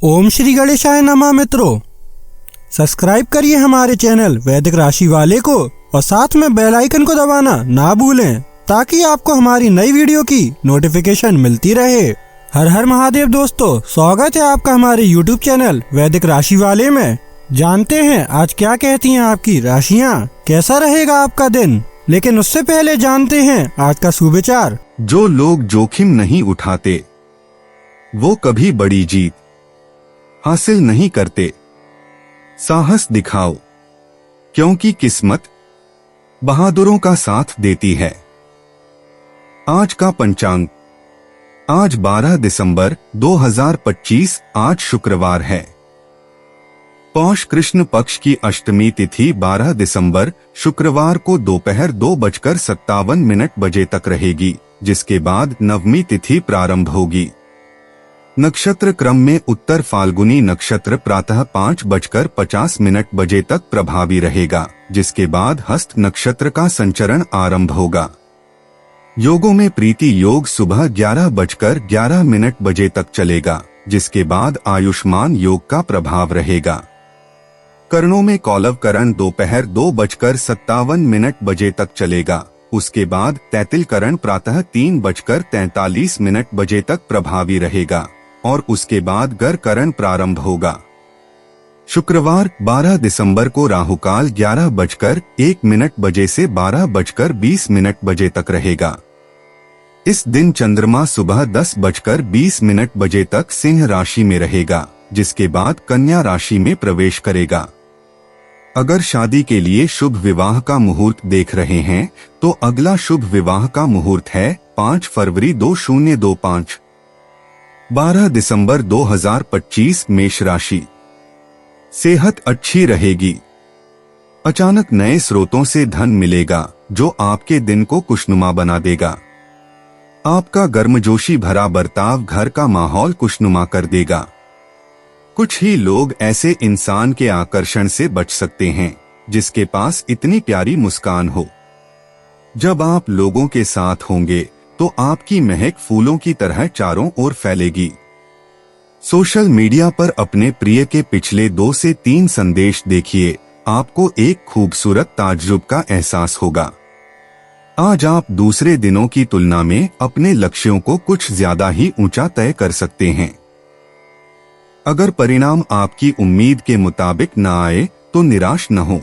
ओम श्री गणेशाय नमः। मित्रों, सब्सक्राइब करिए हमारे चैनल वैदिक राशि वाले को और साथ में बेल आइकन को दबाना ना भूलें ताकि आपको हमारी नई वीडियो की नोटिफिकेशन मिलती रहे। हर हर महादेव दोस्तों, स्वागत है आपका हमारे YouTube चैनल वैदिक राशि वाले में। जानते हैं आज क्या कहती हैं आपकी राशियां, कैसा रहेगा आपका दिन। लेकिन उससे पहले जानते हैं आज का सुविचार। जो लोग जोखिम नहीं उठाते वो कभी बड़ी जीत हासिल नहीं करते। साहस दिखाओ क्योंकि किस्मत बहादुरों का साथ देती है। आज का पंचांग, आज 12 दिसंबर 2025, आज शुक्रवार है। पौष कृष्ण पक्ष की अष्टमी तिथि 12 दिसंबर शुक्रवार को दोपहर 2:57 बजे तक रहेगी, जिसके बाद नवमी तिथि प्रारंभ होगी। नक्षत्र क्रम में उत्तर फाल्गुनी नक्षत्र प्रातः 5:50 बजे तक प्रभावी रहेगा, जिसके बाद हस्त नक्षत्र का संचरण आरंभ होगा। योगों में प्रीति योग सुबह 11:11 बजे तक चलेगा, जिसके बाद आयुष्मान योग का प्रभाव रहेगा। करणों में कौलव करण दोपहर 2:57 बजे तक चलेगा। उसके बाद तैतिल करण प्रातः 3:43 बजे तक प्रभावी रहेगा और उसके बाद गर करण प्रारंभ होगा। शुक्रवार 12 दिसंबर को राहुकाल 11:01 बजे से 12:20 बजे तक रहेगा। इस दिन चंद्रमा सुबह 10:20 बजे तक सिंह राशि में रहेगा, जिसके बाद कन्या राशि में प्रवेश करेगा। अगर शादी के लिए शुभ विवाह का मुहूर्त देख रहे हैं तो अगला शुभ विवाह का मुहूर्त है 5 फरवरी 2025। 12 दिसंबर 2025 मेष राशि। सेहत अच्छी रहेगी। अचानक नए स्रोतों से धन मिलेगा जो आपके दिन को खुशनुमा बना देगा। आपका गर्मजोशी भरा बर्ताव घर का माहौल खुशनुमा कर देगा। कुछ ही लोग ऐसे इंसान के आकर्षण से बच सकते हैं जिसके पास इतनी प्यारी मुस्कान हो। जब आप लोगों के साथ होंगे तो आपकी महक फूलों की तरह चारों ओर फैलेगी। सोशल मीडिया पर अपने प्रिय के पिछले 2 से 3 संदेश देखिए, आपको एक खूबसूरत ताज्जुब का एहसास होगा। आज आप दूसरे दिनों की तुलना में अपने लक्ष्यों को कुछ ज्यादा ही ऊंचा तय कर सकते हैं। अगर परिणाम आपकी उम्मीद के मुताबिक न आए तो निराश न हो।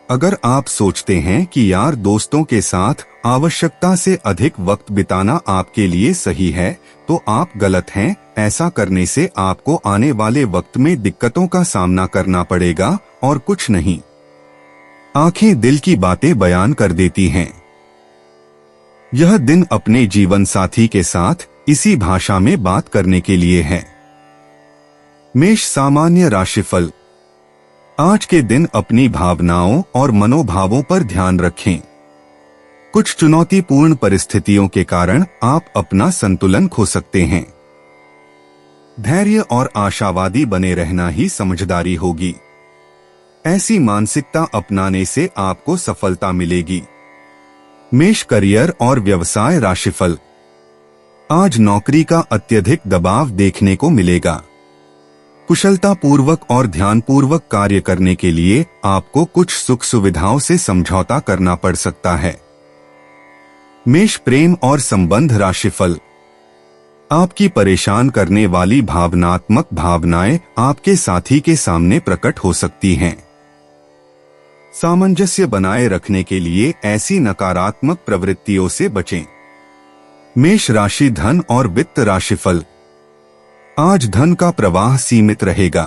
अगर आप सोचते हैं कि यार दोस्तों के साथ आवश्यकता से अधिक वक्त बिताना आपके लिए सही है, तो आप गलत हैं। ऐसा करने से आपको आने वाले वक्त में दिक्कतों का सामना करना पड़ेगा और कुछ नहीं। आंखें दिल की बातें बयान कर देती हैं। यह दिन अपने जीवन साथी के साथ इसी भाषा में बात करने के लिए है। मेष सामान्य राशिफल। आज के दिन अपनी भावनाओं और मनोभावों पर ध्यान रखें। कुछ चुनौतीपूर्ण परिस्थितियों के कारण आप अपना संतुलन खो सकते हैं। धैर्य और आशावादी बने रहना ही समझदारी होगी। ऐसी मानसिकता अपनाने से आपको सफलता मिलेगी। मेष करियर और व्यवसाय राशिफल। आज नौकरी का अत्यधिक दबाव देखने को मिलेगा। कुशलता पूर्वक और ध्यानपूर्वक कार्य करने के लिए आपको कुछ सुख सुविधाओं से समझौता करना पड़ सकता है। मेष प्रेम और संबंध राशिफल। आपकी परेशान करने वाली भावनात्मक भावनाएं आपके साथी के सामने प्रकट हो सकती हैं। सामंजस्य बनाए रखने के लिए ऐसी नकारात्मक प्रवृत्तियों से बचें। मेष राशि धन और वित्त राशिफल। आज धन का प्रवाह सीमित रहेगा।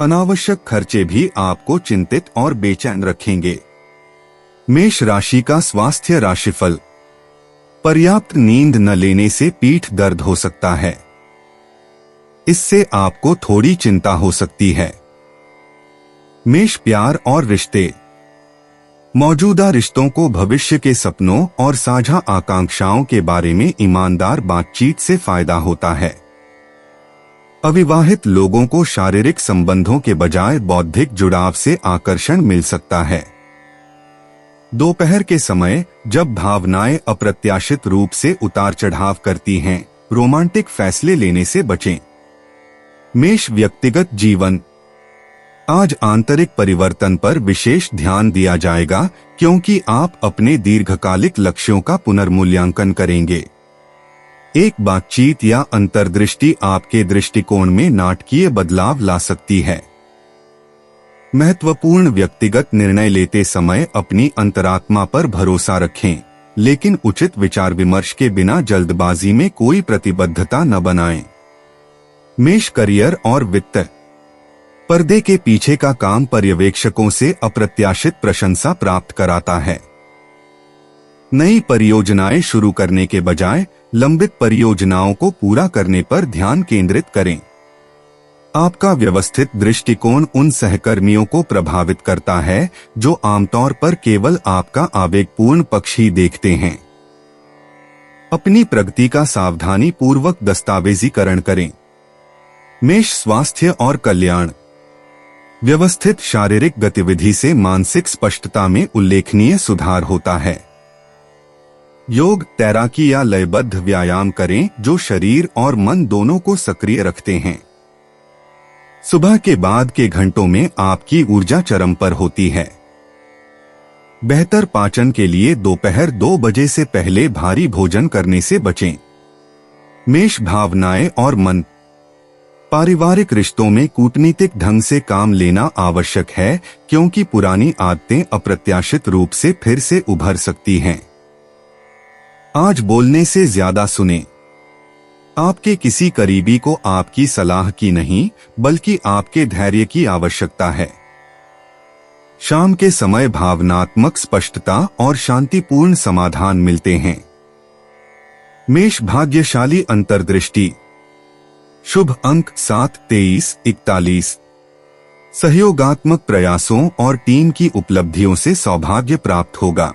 अनावश्यक खर्चे भी आपको चिंतित और बेचैन रखेंगे। मेष राशि का स्वास्थ्य राशिफल। पर्याप्त नींद न लेने से पीठ दर्द हो सकता है। इससे आपको थोड़ी चिंता हो सकती है। मेष प्यार और रिश्ते। मौजूदा रिश्तों को भविष्य के सपनों और साझा आकांक्षाओं के बारे में ईमानदार बातचीत से फायदा होता है। अविवाहित लोगों को शारीरिक संबंधों के बजाय बौद्धिक जुड़ाव से आकर्षण मिल सकता है। दोपहर के समय जब भावनाएं अप्रत्याशित रूप से उतार चढ़ाव करती हैं, रोमांटिक फैसले लेने से बचें। मेष व्यक्तिगत जीवन। आज आंतरिक परिवर्तन पर विशेष ध्यान दिया जाएगा क्योंकि आप अपने दीर्घकालिक लक्ष्यों का पुनर्मूल्यांकन करेंगे। एक बातचीत या अंतर्दृष्टि आपके दृष्टिकोण में नाटकीय बदलाव ला सकती है। महत्वपूर्ण व्यक्तिगत निर्णय लेते समय अपनी अंतरात्मा पर भरोसा रखें, लेकिन उचित विचार विमर्श के बिना जल्दबाजी में कोई प्रतिबद्धता न बनाएं। मेष करियर और वित्त। पर्दे के पीछे का काम पर्यवेक्षकों से अप्रत्याशित प्रशंसा प्राप्त कराता है। नई परियोजनाएं शुरू करने के बजाय लंबित परियोजनाओं को पूरा करने पर ध्यान केंद्रित करें। आपका व्यवस्थित दृष्टिकोण उन सहकर्मियों को प्रभावित करता है जो आमतौर पर केवल आपका आवेगपूर्ण पक्ष ही देखते हैं। अपनी प्रगति का सावधानी पूर्वक दस्तावेजीकरण करें। मेष स्वास्थ्य और कल्याण। व्यवस्थित शारीरिक गतिविधि से मानसिक स्पष्टता में उल्लेखनीय सुधार होता है। योग, तैराकी या लयबद्ध व्यायाम करें जो शरीर और मन दोनों को सक्रिय रखते हैं। सुबह के बाद के घंटों में आपकी ऊर्जा चरम पर होती है। बेहतर पाचन के लिए दोपहर 2 बजे से पहले भारी भोजन करने से बचें। मेष भावनाएं और मन। पारिवारिक रिश्तों में कूटनीतिक ढंग से काम लेना आवश्यक है क्योंकि पुरानी आदतें अप्रत्याशित रूप से फिर से उभर सकती हैं। आज बोलने से ज्यादा सुनें। आपके किसी करीबी को आपकी सलाह की नहीं बल्कि आपके धैर्य की आवश्यकता है। शाम के समय भावनात्मक स्पष्टता और शांतिपूर्ण समाधान मिलते हैं। मेष भाग्यशाली अंतर्दृष्टि। शुभ अंक 7, 23, 41। सहयोगात्मक प्रयासों और टीम की उपलब्धियों से सौभाग्य प्राप्त होगा।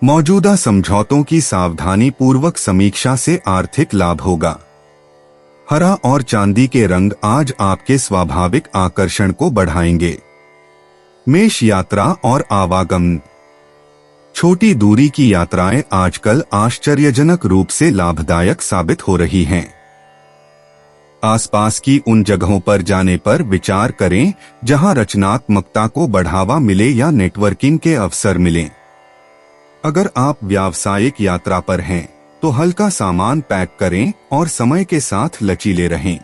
मौजूदा समझौतों की सावधानी पूर्वक समीक्षा से आर्थिक लाभ होगा। हरा और चांदी के रंग आज आपके स्वाभाविक आकर्षण को बढ़ाएंगे। मेष यात्रा और आवागमन। छोटी दूरी की यात्राएं आजकल आश्चर्यजनक रूप से लाभदायक साबित हो रही हैं। आसपास की उन जगहों पर जाने पर विचार करें जहां रचनात्मकता को बढ़ावा मिले या नेटवर्किंग के अवसर मिलें। अगर आप व्यावसायिक यात्रा पर हैं तो हल्का सामान पैक करें और समय के साथ लचीले रहें।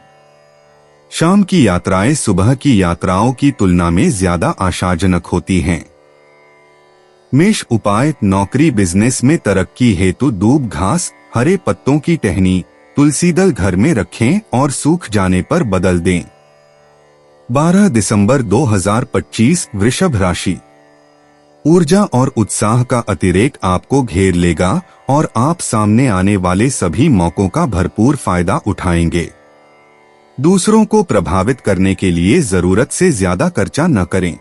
शाम की यात्राएं सुबह की यात्राओं की तुलना में ज्यादा आशाजनक होती हैं। मेष उपाय। नौकरी बिजनेस में तरक्की हेतु दूब घास, हरे पत्तों की टहनी, तुलसी दल घर में रखें और सूख जाने पर बदल दें। 12 दिसंबर 2025। वृषभ राशि। ऊर्जा और उत्साह का अतिरेक आपको घेर लेगा और आप सामने आने वाले सभी मौकों का भरपूर फायदा उठाएंगे। दूसरों को प्रभावित करने के लिए जरूरत से ज्यादा खर्चा न करें।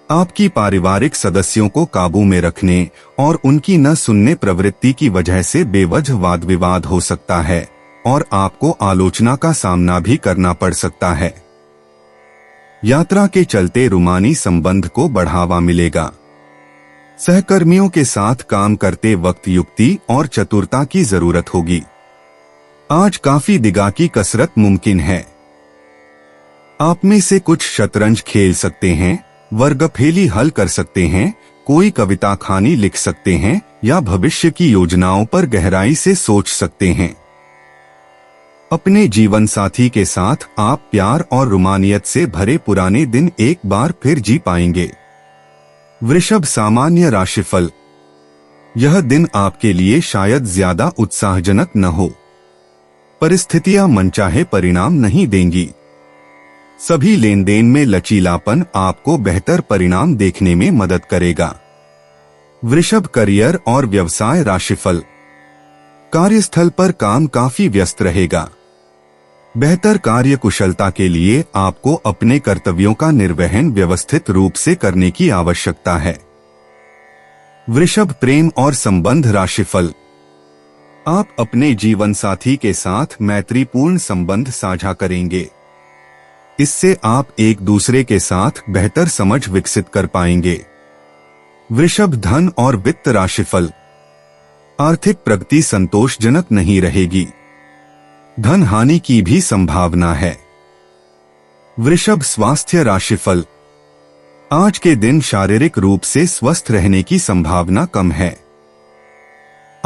आपकी पारिवारिक सदस्यों को काबू में रखने और उनकी न सुनने प्रवृत्ति की वजह से बेवजह वाद विवाद हो सकता है और आपको आलोचना का सामना भी करना पड़ सकता है। यात्रा के चलते रूमानी संबंध को बढ़ावा मिलेगा। सहकर्मियों के साथ काम करते वक्त युक्ति और चतुरता की जरूरत होगी। आज काफी दिगाकी कसरत मुमकिन है। आप में से कुछ शतरंज खेल सकते हैं, वर्गफेली हल कर सकते हैं, कोई कविता कहानी लिख सकते हैं या भविष्य की योजनाओं पर गहराई से सोच सकते हैं। अपने जीवन साथी के साथ आप प्यार और रोमानियत से भरे पुराने दिन एक बार फिर जी पाएंगे। वृषभ सामान्य राशिफल। यह दिन आपके लिए शायद ज्यादा उत्साहजनक न हो। परिस्थितियां मनचाहे परिणाम नहीं देंगी। सभी लेन देन में लचीलापन आपको बेहतर परिणाम देखने में मदद करेगा। वृषभ करियर और व्यवसाय राशिफल। कार्यस्थल पर काम काफी व्यस्त रहेगा। बेहतर कार्य कुशलता के लिए आपको अपने कर्तव्यों का निर्वहन व्यवस्थित रूप से करने की आवश्यकता है। वृषभ प्रेम और संबंध राशिफल। आप अपने जीवन साथी के साथ मैत्रीपूर्ण संबंध साझा करेंगे। इससे आप एक दूसरे के साथ बेहतर समझ विकसित कर पाएंगे। वृषभ धन और वित्त राशिफल। आर्थिक प्रगति संतोषजनक नहीं रहेगी। धन हानि की भी संभावना है। वृषभ स्वास्थ्य राशिफल। आज के दिन शारीरिक रूप से स्वस्थ रहने की संभावना कम है।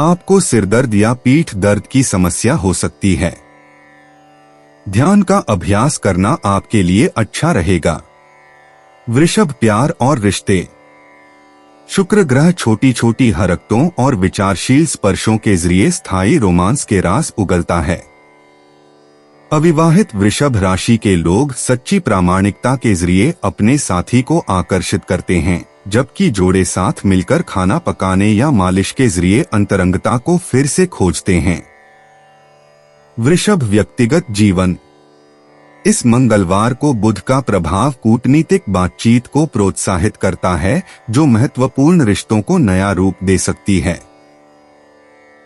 आपको सिरदर्द या पीठ दर्द की समस्या हो सकती है। ध्यान का अभ्यास करना आपके लिए अच्छा रहेगा। वृषभ प्यार और रिश्ते। शुक्र ग्रह छोटी छोटी हरकतों और विचारशील स्पर्शों के जरिए स्थायी रोमांस के राज उगलता है। अविवाहित वृषभ राशि के लोग सच्ची प्रामाणिकता के जरिए अपने साथी को आकर्षित करते हैं, जबकि जोड़े साथ मिलकर खाना पकाने या मालिश के जरिए अंतरंगता को फिर से खोजते हैं। वृषभ व्यक्तिगत जीवन। इस मंगलवार को बुध का प्रभाव कूटनीतिक बातचीत को प्रोत्साहित करता है, जो महत्वपूर्ण रिश्तों को नया रूप दे सकती है।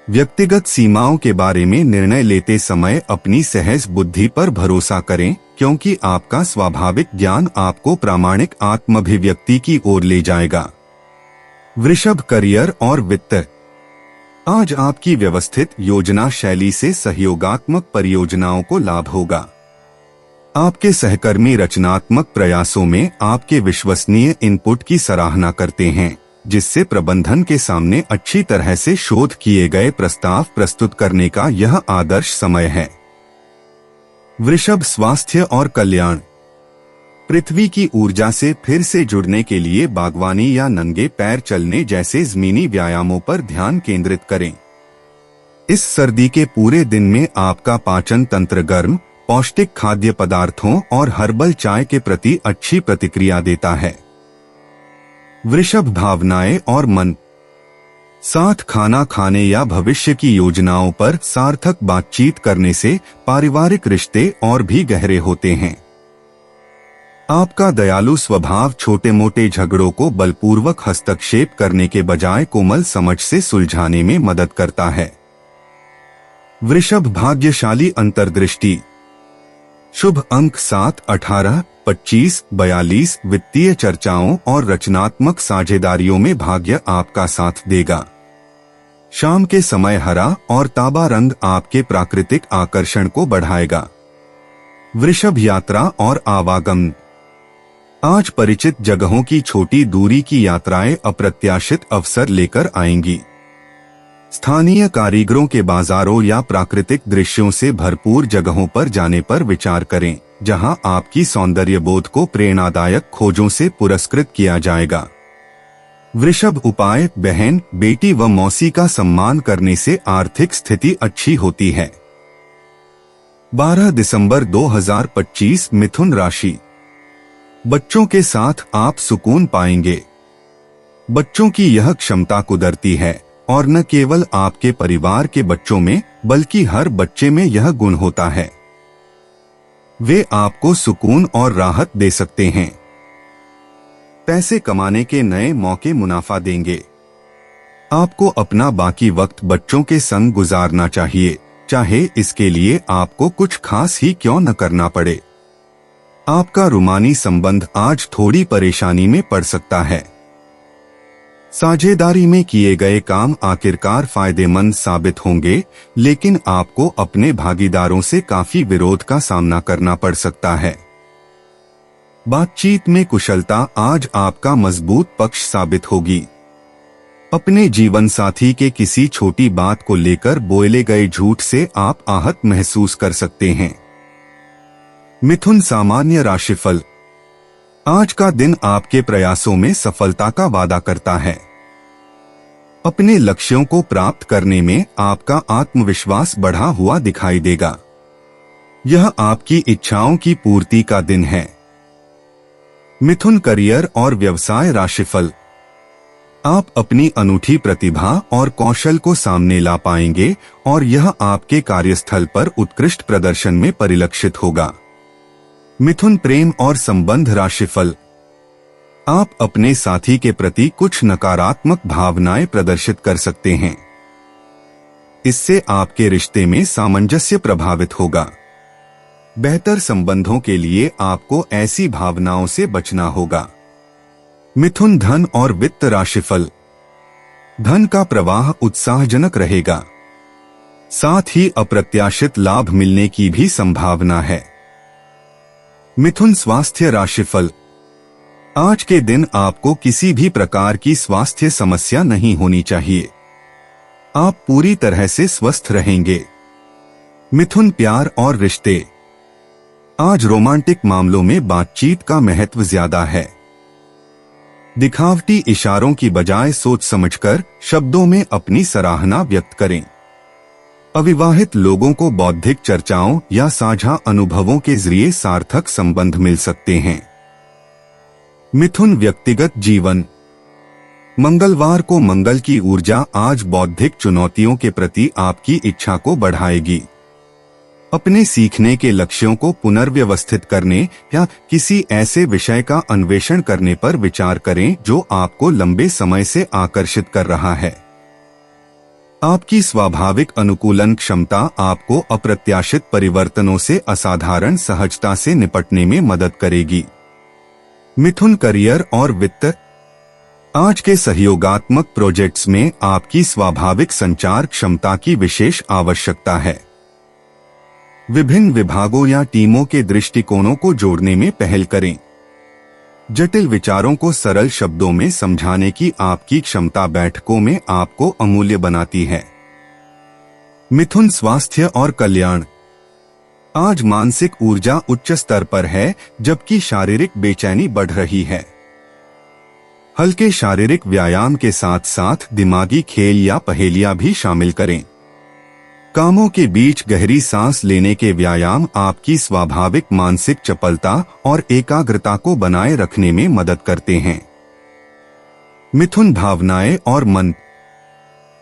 व्यक्तिगत सीमाओं के बारे में निर्णय लेते समय अपनी सहज बुद्धि पर भरोसा करें, क्योंकि आपका स्वाभाविक ज्ञान आपको प्रामाणिक आत्माभिव्यक्ति की ओर ले जाएगा। वृषभ करियर और वित्त। आज आपकी व्यवस्थित योजना शैली से सहयोगात्मक परियोजनाओं को लाभ होगा। आपके सहकर्मी रचनात्मक प्रयासों में आपके विश्वसनीय इनपुट की सराहना करते हैं, जिससे प्रबंधन के सामने अच्छी तरह से शोध किए गए प्रस्ताव प्रस्तुत करने का यह आदर्श समय है। वृषभ स्वास्थ्य और कल्याण। पृथ्वी की ऊर्जा से फिर से जुड़ने के लिए बागवानी या नंगे पैर चलने जैसे जमीनी व्यायामों पर ध्यान केंद्रित करें। इस सर्दी के पूरे दिन में आपका पाचन तंत्र गर्म, पौष्टिक खाद्य पदार्थों और हर्बल चाय के प्रति अच्छी प्रतिक्रिया देता है। वृषभ भावनाएं और मन। साथ खाना खाने या भविष्य की योजनाओं पर सार्थक बातचीत करने से पारिवारिक रिश्ते और भी गहरे होते हैं। आपका दयालु स्वभाव छोटे मोटे झगड़ों को बलपूर्वक हस्तक्षेप करने के बजाय कोमल समझ से सुलझाने में मदद करता है। वृषभ भाग्यशाली अंतर्दृष्टि। शुभ अंक 7, 18, 25, 42 वित्तीय चर्चाओं और रचनात्मक साझेदारियों में भाग्य आपका साथ देगा। शाम के समय हरा और ताबा रंग आपके प्राकृतिक आकर्षण को बढ़ाएगा। वृषभ यात्रा और आवागमन। आज परिचित जगहों की छोटी दूरी की यात्राएं अप्रत्याशित अवसर लेकर आएंगी। स्थानीय कारीगरों के बाजारों या प्राकृतिक दृश्यों से भरपूर जगहों पर जाने पर विचार करें, जहां आपकी सौंदर्य बोध को प्रेरणादायक खोजों से पुरस्कृत किया जाएगा। वृषभ उपाय। बहन, बेटी व मौसी का सम्मान करने से आर्थिक स्थिति अच्छी होती है। 12 दिसंबर 2025 मिथुन राशि। बच्चों के साथ आप सुकून पाएंगे। बच्चों की यह क्षमता कुदरती है और न केवल आपके परिवार के बच्चों में बल्कि हर बच्चे में यह गुण होता है। वे आपको सुकून और राहत दे सकते हैं। पैसे कमाने के नए मौके मुनाफा देंगे। आपको अपना बाकी वक्त बच्चों के संग गुजारना चाहिए, चाहे इसके लिए आपको कुछ खास ही क्यों न करना पड़े। आपका रूमानी संबंध आज थोड़ी परेशानी में पड़ सकता है। साझेदारी में किए गए काम आखिरकार फायदेमंद साबित होंगे, लेकिन आपको अपने भागीदारों से काफी विरोध का सामना करना पड़ सकता है। बातचीत में कुशलता आज आपका मजबूत पक्ष साबित होगी। अपने जीवन साथी के किसी छोटी बात को लेकर बोले गए झूठ से आप आहत महसूस कर सकते हैं। मिथुन सामान्य राशिफल। आज का दिन आपके प्रयासों में सफलता का वादा करता है। अपने लक्ष्यों को प्राप्त करने में आपका आत्मविश्वास बढ़ा हुआ दिखाई देगा। यह आपकी इच्छाओं की पूर्ति का दिन है। मिथुन करियर और व्यवसाय राशिफल। आप अपनी अनूठी प्रतिभा और कौशल को सामने ला पाएंगे और यह आपके कार्यस्थल पर उत्कृष्ट प्रदर्शन में परिलक्षित होगा। मिथुन प्रेम और संबंध राशिफल। आप अपने साथी के प्रति कुछ नकारात्मक भावनाएं प्रदर्शित कर सकते हैं। इससे आपके रिश्ते में सामंजस्य प्रभावित होगा। बेहतर संबंधों के लिए आपको ऐसी भावनाओं से बचना होगा। मिथुन धन और वित्त राशिफल। धन का प्रवाह उत्साहजनक रहेगा। साथ ही अप्रत्याशित लाभ मिलने की भी संभावना है। मिथुन स्वास्थ्य राशिफल। आज के दिन आपको किसी भी प्रकार की स्वास्थ्य समस्या नहीं होनी चाहिए। आप पूरी तरह से स्वस्थ रहेंगे। मिथुन प्यार और रिश्ते। आज रोमांटिक मामलों में बातचीत का महत्व ज्यादा है। दिखावटी इशारों की बजाय सोच समझकर शब्दों में अपनी सराहना व्यक्त करें। अविवाहित लोगों को बौद्धिक चर्चाओं या साझा अनुभवों के जरिए सार्थक संबंध मिल सकते हैं। मिथुन व्यक्तिगत जीवन। मंगलवार को मंगल की ऊर्जा आज बौद्धिक चुनौतियों के प्रति आपकी इच्छा को बढ़ाएगी। अपने सीखने के लक्ष्यों को पुनर्व्यवस्थित करने या किसी ऐसे विषय का अन्वेषण करने पर विचार करें जो आपको लंबे समय से आकर्षित कर रहा है। आपकी स्वाभाविक अनुकूलन क्षमता आपको अप्रत्याशित परिवर्तनों से असाधारण सहजता से निपटने में मदद करेगी। मिथुन करियर और वित्त। आज के सहयोगात्मक प्रोजेक्ट्स में आपकी स्वाभाविक संचार क्षमता की विशेष आवश्यकता है। विभिन्न विभागों या टीमों के दृष्टिकोणों को जोड़ने में पहल करें। जटिल विचारों को सरल शब्दों में समझाने की आपकी क्षमता बैठकों में आपको अमूल्य बनाती है। मिथुन स्वास्थ्य और कल्याण। आज मानसिक ऊर्जा उच्च स्तर पर है जबकि शारीरिक बेचैनी बढ़ रही है। हल्के शारीरिक व्यायाम के साथ साथ दिमागी खेल या पहेलियां भी शामिल करें। कामों के बीच गहरी सांस लेने के व्यायाम आपकी स्वाभाविक मानसिक चपलता और एकाग्रता को बनाए रखने में मदद करते हैं। मिथुन भावनाएं और मन।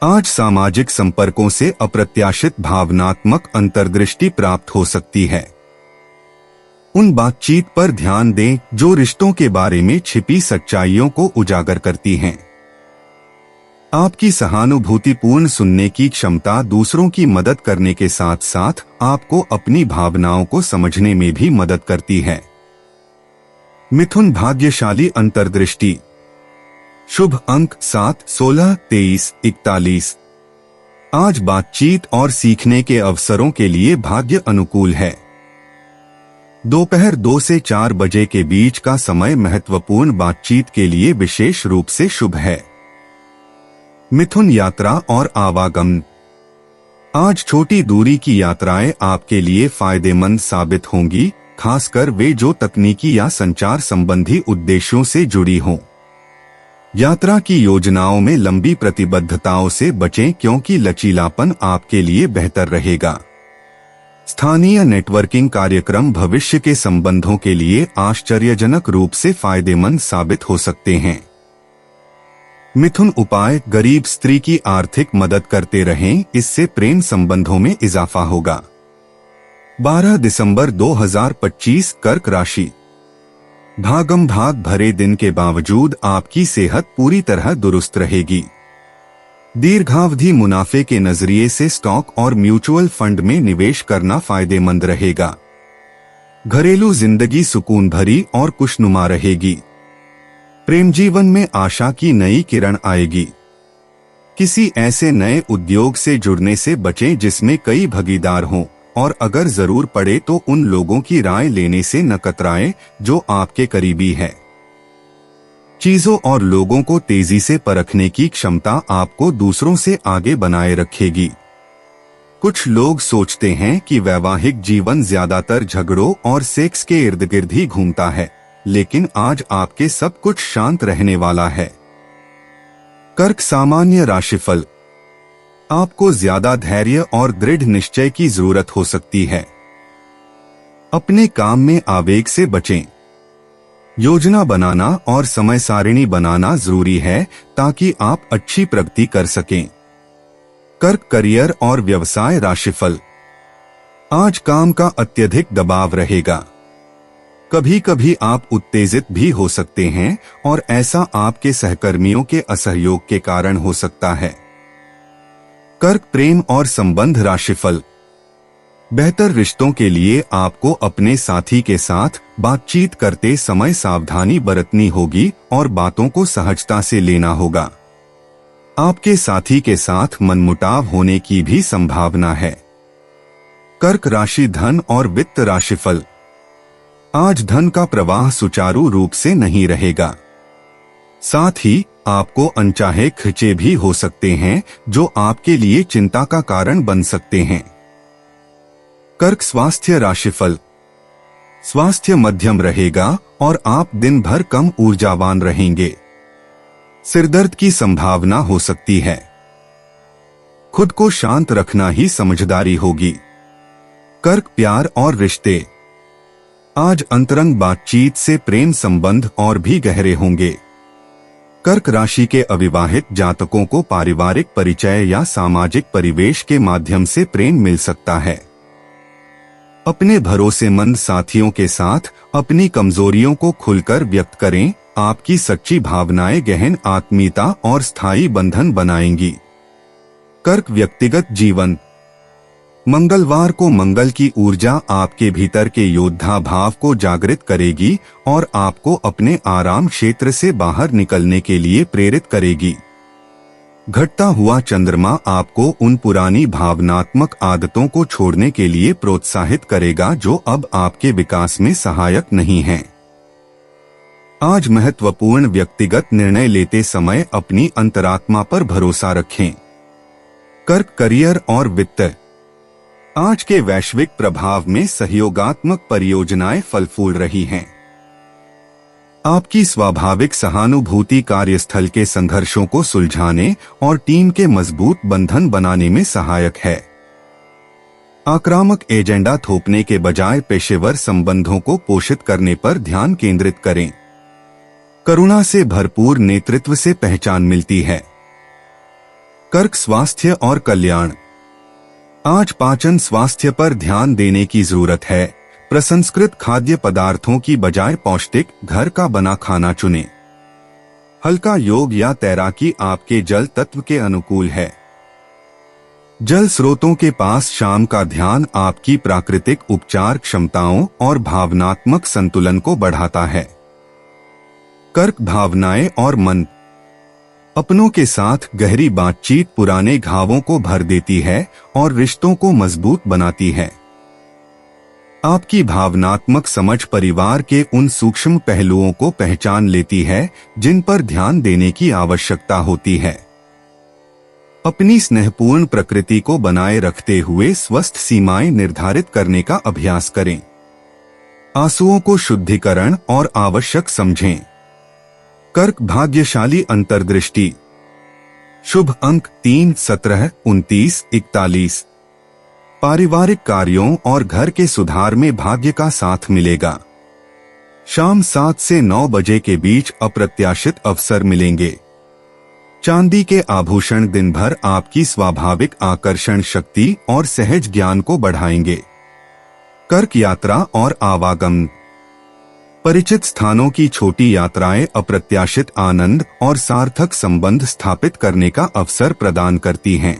आज सामाजिक संपर्कों से अप्रत्याशित भावनात्मक अंतर्दृष्टि प्राप्त हो सकती है। उन बातचीत पर ध्यान दें जो रिश्तों के बारे में छिपी सच्चाइयों को उजागर करती हैं। आपकी सहानुभूतिपूर्ण सुनने की क्षमता दूसरों की मदद करने के साथ साथ आपको अपनी भावनाओं को समझने में भी मदद करती है। मिथुन भाग्यशाली अंतर्दृष्टि। शुभ अंक 7, 16, 23, 41। आज बातचीत और सीखने के अवसरों के लिए भाग्य अनुकूल है। दोपहर 2 से 4 बजे के बीच का समय महत्वपूर्ण बातचीत के लिए विशेष रूप से शुभ है। मिथुन यात्रा और आवागमन। आज छोटी दूरी की यात्राएं आपके लिए फायदेमंद साबित होंगी, खासकर वे जो तकनीकी या संचार संबंधी उद्देश्यों से जुड़ी हों। यात्रा की योजनाओं में लंबी प्रतिबद्धताओं से बचें क्योंकि लचीलापन आपके लिए बेहतर रहेगा। स्थानीय नेटवर्किंग कार्यक्रम भविष्य के संबंधों के लिए आश्चर्यजनक रूप से फायदेमंद साबित हो सकते हैं। मिथुन उपाय। गरीब स्त्री की आर्थिक मदद करते रहें, इससे प्रेम संबंधों में इजाफा होगा। 12 दिसंबर 2025 कर्क राशि। भागम भाग भरे दिन के बावजूद आपकी सेहत पूरी तरह दुरुस्त रहेगी। दीर्घावधि मुनाफे के नजरिए से स्टॉक और म्यूचुअल फंड में निवेश करना फायदेमंद रहेगा। घरेलू जिंदगी सुकून भरी और खुशनुमा रहेगी। प्रेम जीवन में आशा की नई किरण आएगी। किसी ऐसे नए उद्योग से जुड़ने से बचें जिसमें कई भागीदार हों और अगर जरूर पड़े तो उन लोगों की राय लेने से न कतराएं जो आपके करीबी है। चीजों और लोगों को तेजी से परखने की क्षमता आपको दूसरों से आगे बनाए रखेगी। कुछ लोग सोचते हैं कि वैवाहिक जीवन ज्यादातर झगड़ों और सेक्स के इर्द गिर्द ही घूमता है, लेकिन आज आपके सब कुछ शांत रहने वाला है। कर्क सामान्य राशिफल। आपको ज्यादा धैर्य और दृढ़ निश्चय की जरूरत हो सकती है। अपने काम में आवेग से बचें। योजना बनाना और समय सारिणी बनाना जरूरी है ताकि आप अच्छी प्रगति कर सकें। कर्क करियर और व्यवसाय राशिफल। आज काम का अत्यधिक दबाव रहेगा। कभी कभी आप उत्तेजित भी हो सकते हैं और ऐसा आपके सहकर्मियों के असहयोग के कारण हो सकता है। कर्क प्रेम और संबंध राशिफल। बेहतर रिश्तों के लिए आपको अपने साथी के साथ बातचीत करते समय सावधानी बरतनी होगी और बातों को सहजता से लेना होगा। आपके साथी के साथ मनमुटाव होने की भी संभावना है। कर्क राशि धन और वित्त राशिफल। आज धन का प्रवाह सुचारू रूप से नहीं रहेगा। साथ ही आपको अनचाहे खर्चे भी हो सकते हैं जो आपके लिए चिंता का कारण बन सकते हैं। कर्क स्वास्थ्य राशिफल। स्वास्थ्य मध्यम रहेगा और आप दिन भर कम ऊर्जावान रहेंगे। सिरदर्द की संभावना हो सकती है। खुद को शांत रखना ही समझदारी होगी। कर्क प्यार और रिश्ते। आज अंतरंग बातचीत से प्रेम संबंध और भी गहरे होंगे। कर्क राशि के अविवाहित जातकों को पारिवारिक परिचय या सामाजिक परिवेश के माध्यम से प्रेम मिल सकता है। अपने भरोसेमंद साथियों के साथ अपनी कमजोरियों को खुलकर व्यक्त करें। आपकी सच्ची भावनाएं गहन आत्मीयता और स्थायी बंधन बनाएंगी। कर्क व्यक्तिगत जीवन। मंगलवार को मंगल की ऊर्जा आपके भीतर के योद्धा भाव को जागृत करेगी और आपको अपने आराम क्षेत्र से बाहर निकलने के लिए प्रेरित करेगी। घटता हुआ चंद्रमा आपको उन पुरानी भावनात्मक आदतों को छोड़ने के लिए प्रोत्साहित करेगा जो अब आपके विकास में सहायक नहीं हैं। आज महत्वपूर्ण व्यक्तिगत निर्णय लेते समय अपनी अंतरात्मा पर भरोसा रखें। कर्क करियर और वित्त। आज के वैश्विक प्रभाव में सहयोगात्मक परियोजनाएं फल फूल रही हैं। आपकी स्वाभाविक सहानुभूति कार्यस्थल के संघर्षों को सुलझाने और टीम के मजबूत बंधन बनाने में सहायक है। आक्रामक एजेंडा थोपने के बजाय पेशेवर संबंधों को पोषित करने पर ध्यान केंद्रित करें। करुणा से भरपूर नेतृत्व से पहचान मिलती है। कर्क स्वास्थ्य और कल्याण। आज पाचन स्वास्थ्य पर ध्यान देने की जरूरत है। प्रसंस्कृत खाद्य पदार्थों की बजाय पौष्टिक घर का बना खाना चुनें। हल्का योग या तैराकी आपके जल तत्व के अनुकूल है। जल स्रोतों के पास शाम का ध्यान आपकी प्राकृतिक उपचार क्षमताओं और भावनात्मक संतुलन को बढ़ाता है। कर्क भावनाएं और मन। अपनों के साथ गहरी बातचीत पुराने घावों को भर देती है और रिश्तों को मजबूत बनाती है। आपकी भावनात्मक समझ परिवार के उन सूक्ष्म पहलुओं को पहचान लेती है जिन पर ध्यान देने की आवश्यकता होती है। अपनी स्नेहपूर्ण प्रकृति को बनाए रखते हुए स्वस्थ सीमाएं निर्धारित करने का अभ्यास करें। आंसुओं को शुद्धिकरण और आवश्यक समझें। कर्क भाग्यशाली अंतर्दृष्टि। शुभ अंक 3, 17, 29, 41। पारिवारिक कार्यों और घर के सुधार में भाग्य का साथ मिलेगा। शाम 7 से 9 बजे के बीच अप्रत्याशित अवसर मिलेंगे। चांदी के आभूषण दिन भर आपकी स्वाभाविक आकर्षण शक्ति और सहज ज्ञान को बढ़ाएंगे। कर्क यात्रा और आवागमन। परिचित स्थानों की छोटी यात्राएं अप्रत्याशित आनंद और सार्थक संबंध स्थापित करने का अवसर प्रदान करती हैं।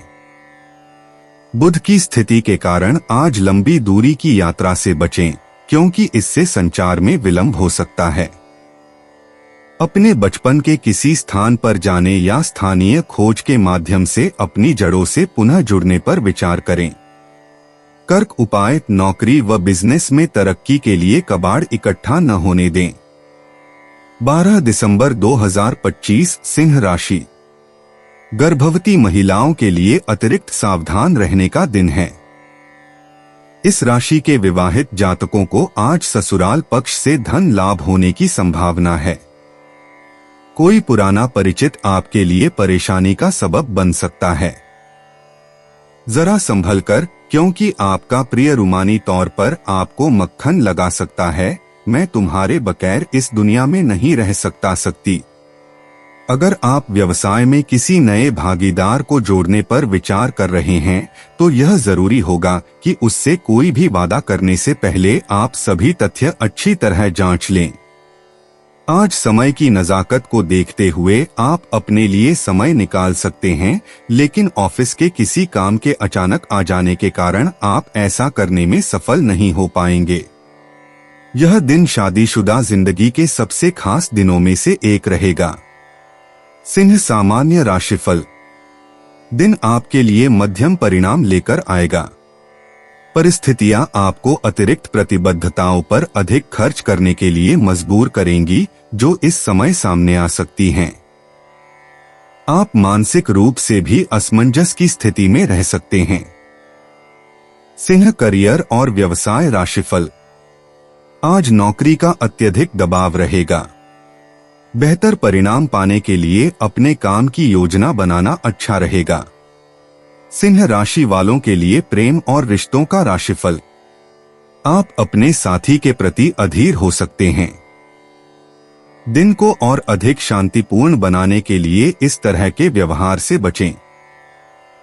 बुध की स्थिति के कारण आज लंबी दूरी की यात्रा से बचें, क्योंकि इससे संचार में विलंब हो सकता है। अपने बचपन के किसी स्थान पर जाने या स्थानीय खोज के माध्यम से अपनी जड़ों से पुनः जुड़ने पर विचार करें। कर्क उपाय। नौकरी व बिजनेस में तरक्की के लिए कबाड़ इकट्ठा न होने दें। 12 दिसंबर 2025 सिंह राशि। गर्भवती महिलाओं के लिए अतिरिक्त सावधान रहने का दिन है। इस राशि के विवाहित जातकों को आज ससुराल पक्ष से धन लाभ होने की संभावना है। कोई पुराना परिचित आपके लिए परेशानी का सबब बन सकता है। जरा संभल कर, क्योंकि आपका प्रिय रूमानी तौर पर आपको मक्खन लगा सकता है। मैं तुम्हारे बगैर इस दुनिया में नहीं रह सकती। अगर आप व्यवसाय में किसी नए भागीदार को जोड़ने पर विचार कर रहे हैं तो यह जरूरी होगा कि उससे कोई भी वादा करने से पहले आप सभी तथ्य अच्छी तरह जांच लें। आज समय की नजाकत को देखते हुए आप अपने लिए समय निकाल सकते हैं, लेकिन ऑफिस के किसी काम के अचानक आ जाने के कारण आप ऐसा करने में सफल नहीं हो पाएंगे। यह दिन शादीशुदा जिंदगी के सबसे खास दिनों में से एक रहेगा। सिंह सामान्य राशिफल। दिन आपके लिए मध्यम परिणाम लेकर आएगा। परिस्थितियां आपको अतिरिक्त प्रतिबद्धताओं पर अधिक खर्च करने के लिए मजबूर करेंगी, जो इस समय सामने आ सकती हैं। आप मानसिक रूप से भी असमंजस की स्थिति में रह सकते हैं। सिंह, करियर और व्यवसाय राशिफल। आज नौकरी का अत्यधिक दबाव रहेगा। बेहतर परिणाम पाने के लिए अपने काम की योजना बनाना अच्छा रहेगा। सिंह राशि वालों के लिए प्रेम और रिश्तों का राशिफल। आप अपने साथी के प्रति अधीर हो सकते हैं। दिन को और अधिक शांतिपूर्ण बनाने के लिए इस तरह के व्यवहार से बचें।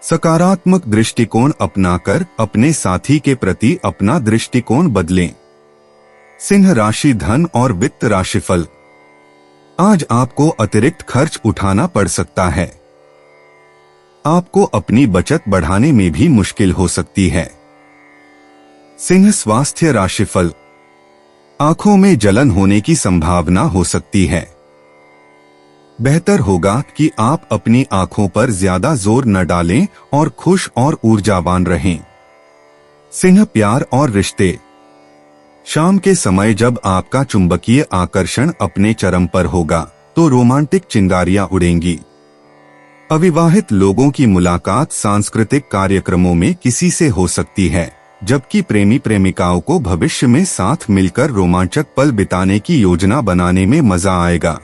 सकारात्मक दृष्टिकोण अपनाकर अपने साथी के प्रति अपना दृष्टिकोण बदलें। सिंह राशि धन और वित्त राशिफल। आज आपको अतिरिक्त खर्च उठाना पड़ सकता है। आपको अपनी बचत बढ़ाने में भी मुश्किल हो सकती है। सिंह स्वास्थ्य राशिफल। आंखों में जलन होने की संभावना हो सकती है। बेहतर होगा कि आप अपनी आंखों पर ज्यादा जोर न डालें और खुश और ऊर्जावान रहें। सिंह प्यार और रिश्ते। शाम के समय जब आपका चुंबकीय आकर्षण अपने चरम पर होगा तो रोमांटिक चिंगारियां उड़ेंगी। अविवाहित लोगों की मुलाकात सांस्कृतिक कार्यक्रमों में किसी से हो सकती है, जबकि प्रेमी प्रेमिकाओं को भविष्य में साथ मिलकर रोमांचक पल बिताने की योजना बनाने में मजा आएगा।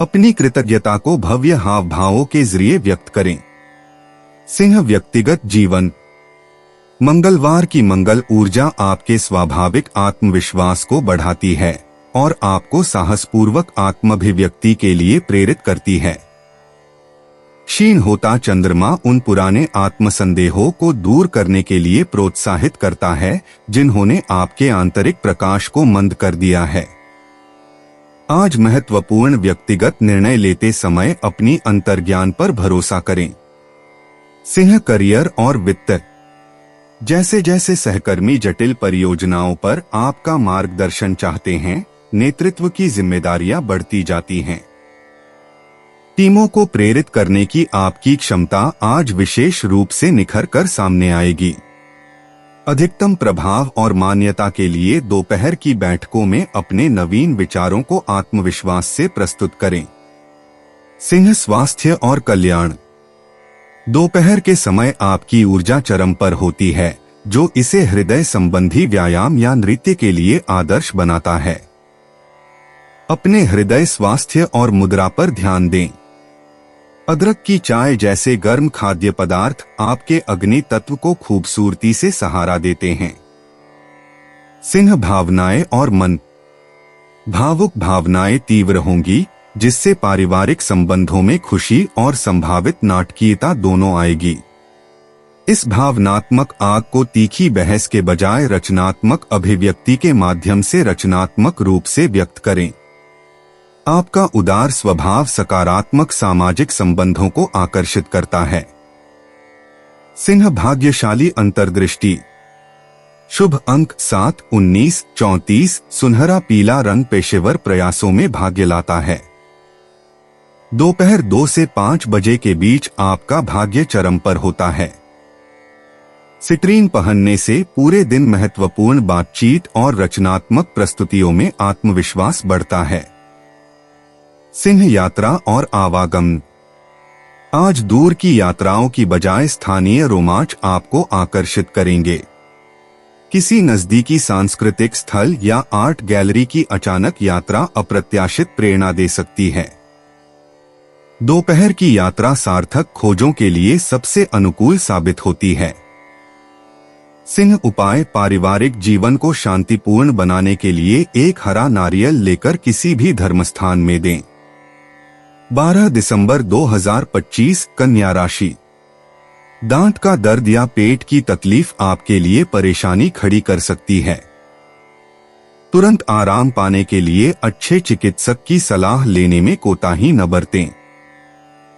अपनी कृतज्ञता को भव्य हाव भावों के जरिए व्यक्त करें। सिंह व्यक्तिगत जीवन। मंगलवार की मंगल ऊर्जा आपके स्वाभाविक आत्मविश्वास को बढ़ाती है और आपको साहसपूर्वक आत्माभिव्यक्ति के लिए प्रेरित करती है। क्षीण होता चंद्रमा उन पुराने आत्मसंदेहों को दूर करने के लिए प्रोत्साहित करता है जिन्होंने आपके आंतरिक प्रकाश को मंद कर दिया है। आज महत्वपूर्ण व्यक्तिगत निर्णय लेते समय अपनी अंतर्ज्ञान पर भरोसा करें। सिंह करियर और वित्त। जैसे जैसे सहकर्मी जटिल परियोजनाओं पर आपका मार्गदर्शन चाहते हैं, नेतृत्व की जिम्मेदारियां बढ़ती जाती हैं। टीमों को प्रेरित करने की आपकी क्षमता आज विशेष रूप से निखर कर सामने आएगी। अधिकतम प्रभाव और मान्यता के लिए दोपहर की बैठकों में अपने नवीन विचारों को आत्मविश्वास से प्रस्तुत करें। सिंह स्वास्थ्य और कल्याण। दोपहर के समय आपकी ऊर्जा चरम पर होती है, जो इसे हृदय संबंधी व्यायाम या नृत्य के लिए आदर्श बनाता है। अपने हृदय स्वास्थ्य और मुद्रा पर ध्यान दें। अदरक की चाय जैसे गर्म खाद्य पदार्थ आपके अग्नि तत्व को खूबसूरती से सहारा देते हैं। सिंह भावनाएं और मन। भावुक भावनाएं तीव्र होंगी, जिससे पारिवारिक संबंधों में खुशी और संभावित नाटकीयता दोनों आएगी। इस भावनात्मक आग को तीखी बहस के बजाय रचनात्मक अभिव्यक्ति के माध्यम से रचनात्मक रूप से व्यक्त करें। आपका उदार स्वभाव सकारात्मक सामाजिक संबंधों को आकर्षित करता है। सिंह भाग्यशाली अंतर्दृष्टि। शुभ अंक 7, 19, 34। सुनहरा पीला रंग पेशेवर प्रयासों में भाग्य लाता है। दोपहर 2 से 5 बजे के बीच आपका भाग्य चरम पर होता है। सिट्रीन पहनने से पूरे दिन महत्वपूर्ण बातचीत और रचनात्मक प्रस्तुतियों में आत्मविश्वास बढ़ता है। सिंह यात्रा और आवागमन। आज दूर की यात्राओं की बजाय स्थानीय रोमांच आपको आकर्षित करेंगे। किसी नजदीकी सांस्कृतिक स्थल या आर्ट गैलरी की अचानक यात्रा अप्रत्याशित प्रेरणा दे सकती है। दोपहर की यात्रा सार्थक खोजों के लिए सबसे अनुकूल साबित होती है। सिंह उपाय। पारिवारिक जीवन को शांतिपूर्ण बनाने के लिए एक हरा नारियल लेकर किसी भी धर्मस्थान में दें। 12 दिसंबर 2025। कन्या राशि। दांत का दर्द या पेट की तकलीफ आपके लिए परेशानी खड़ी कर सकती है। तुरंत आराम पाने के लिए अच्छे चिकित्सक की सलाह लेने में कोताही न बरतें।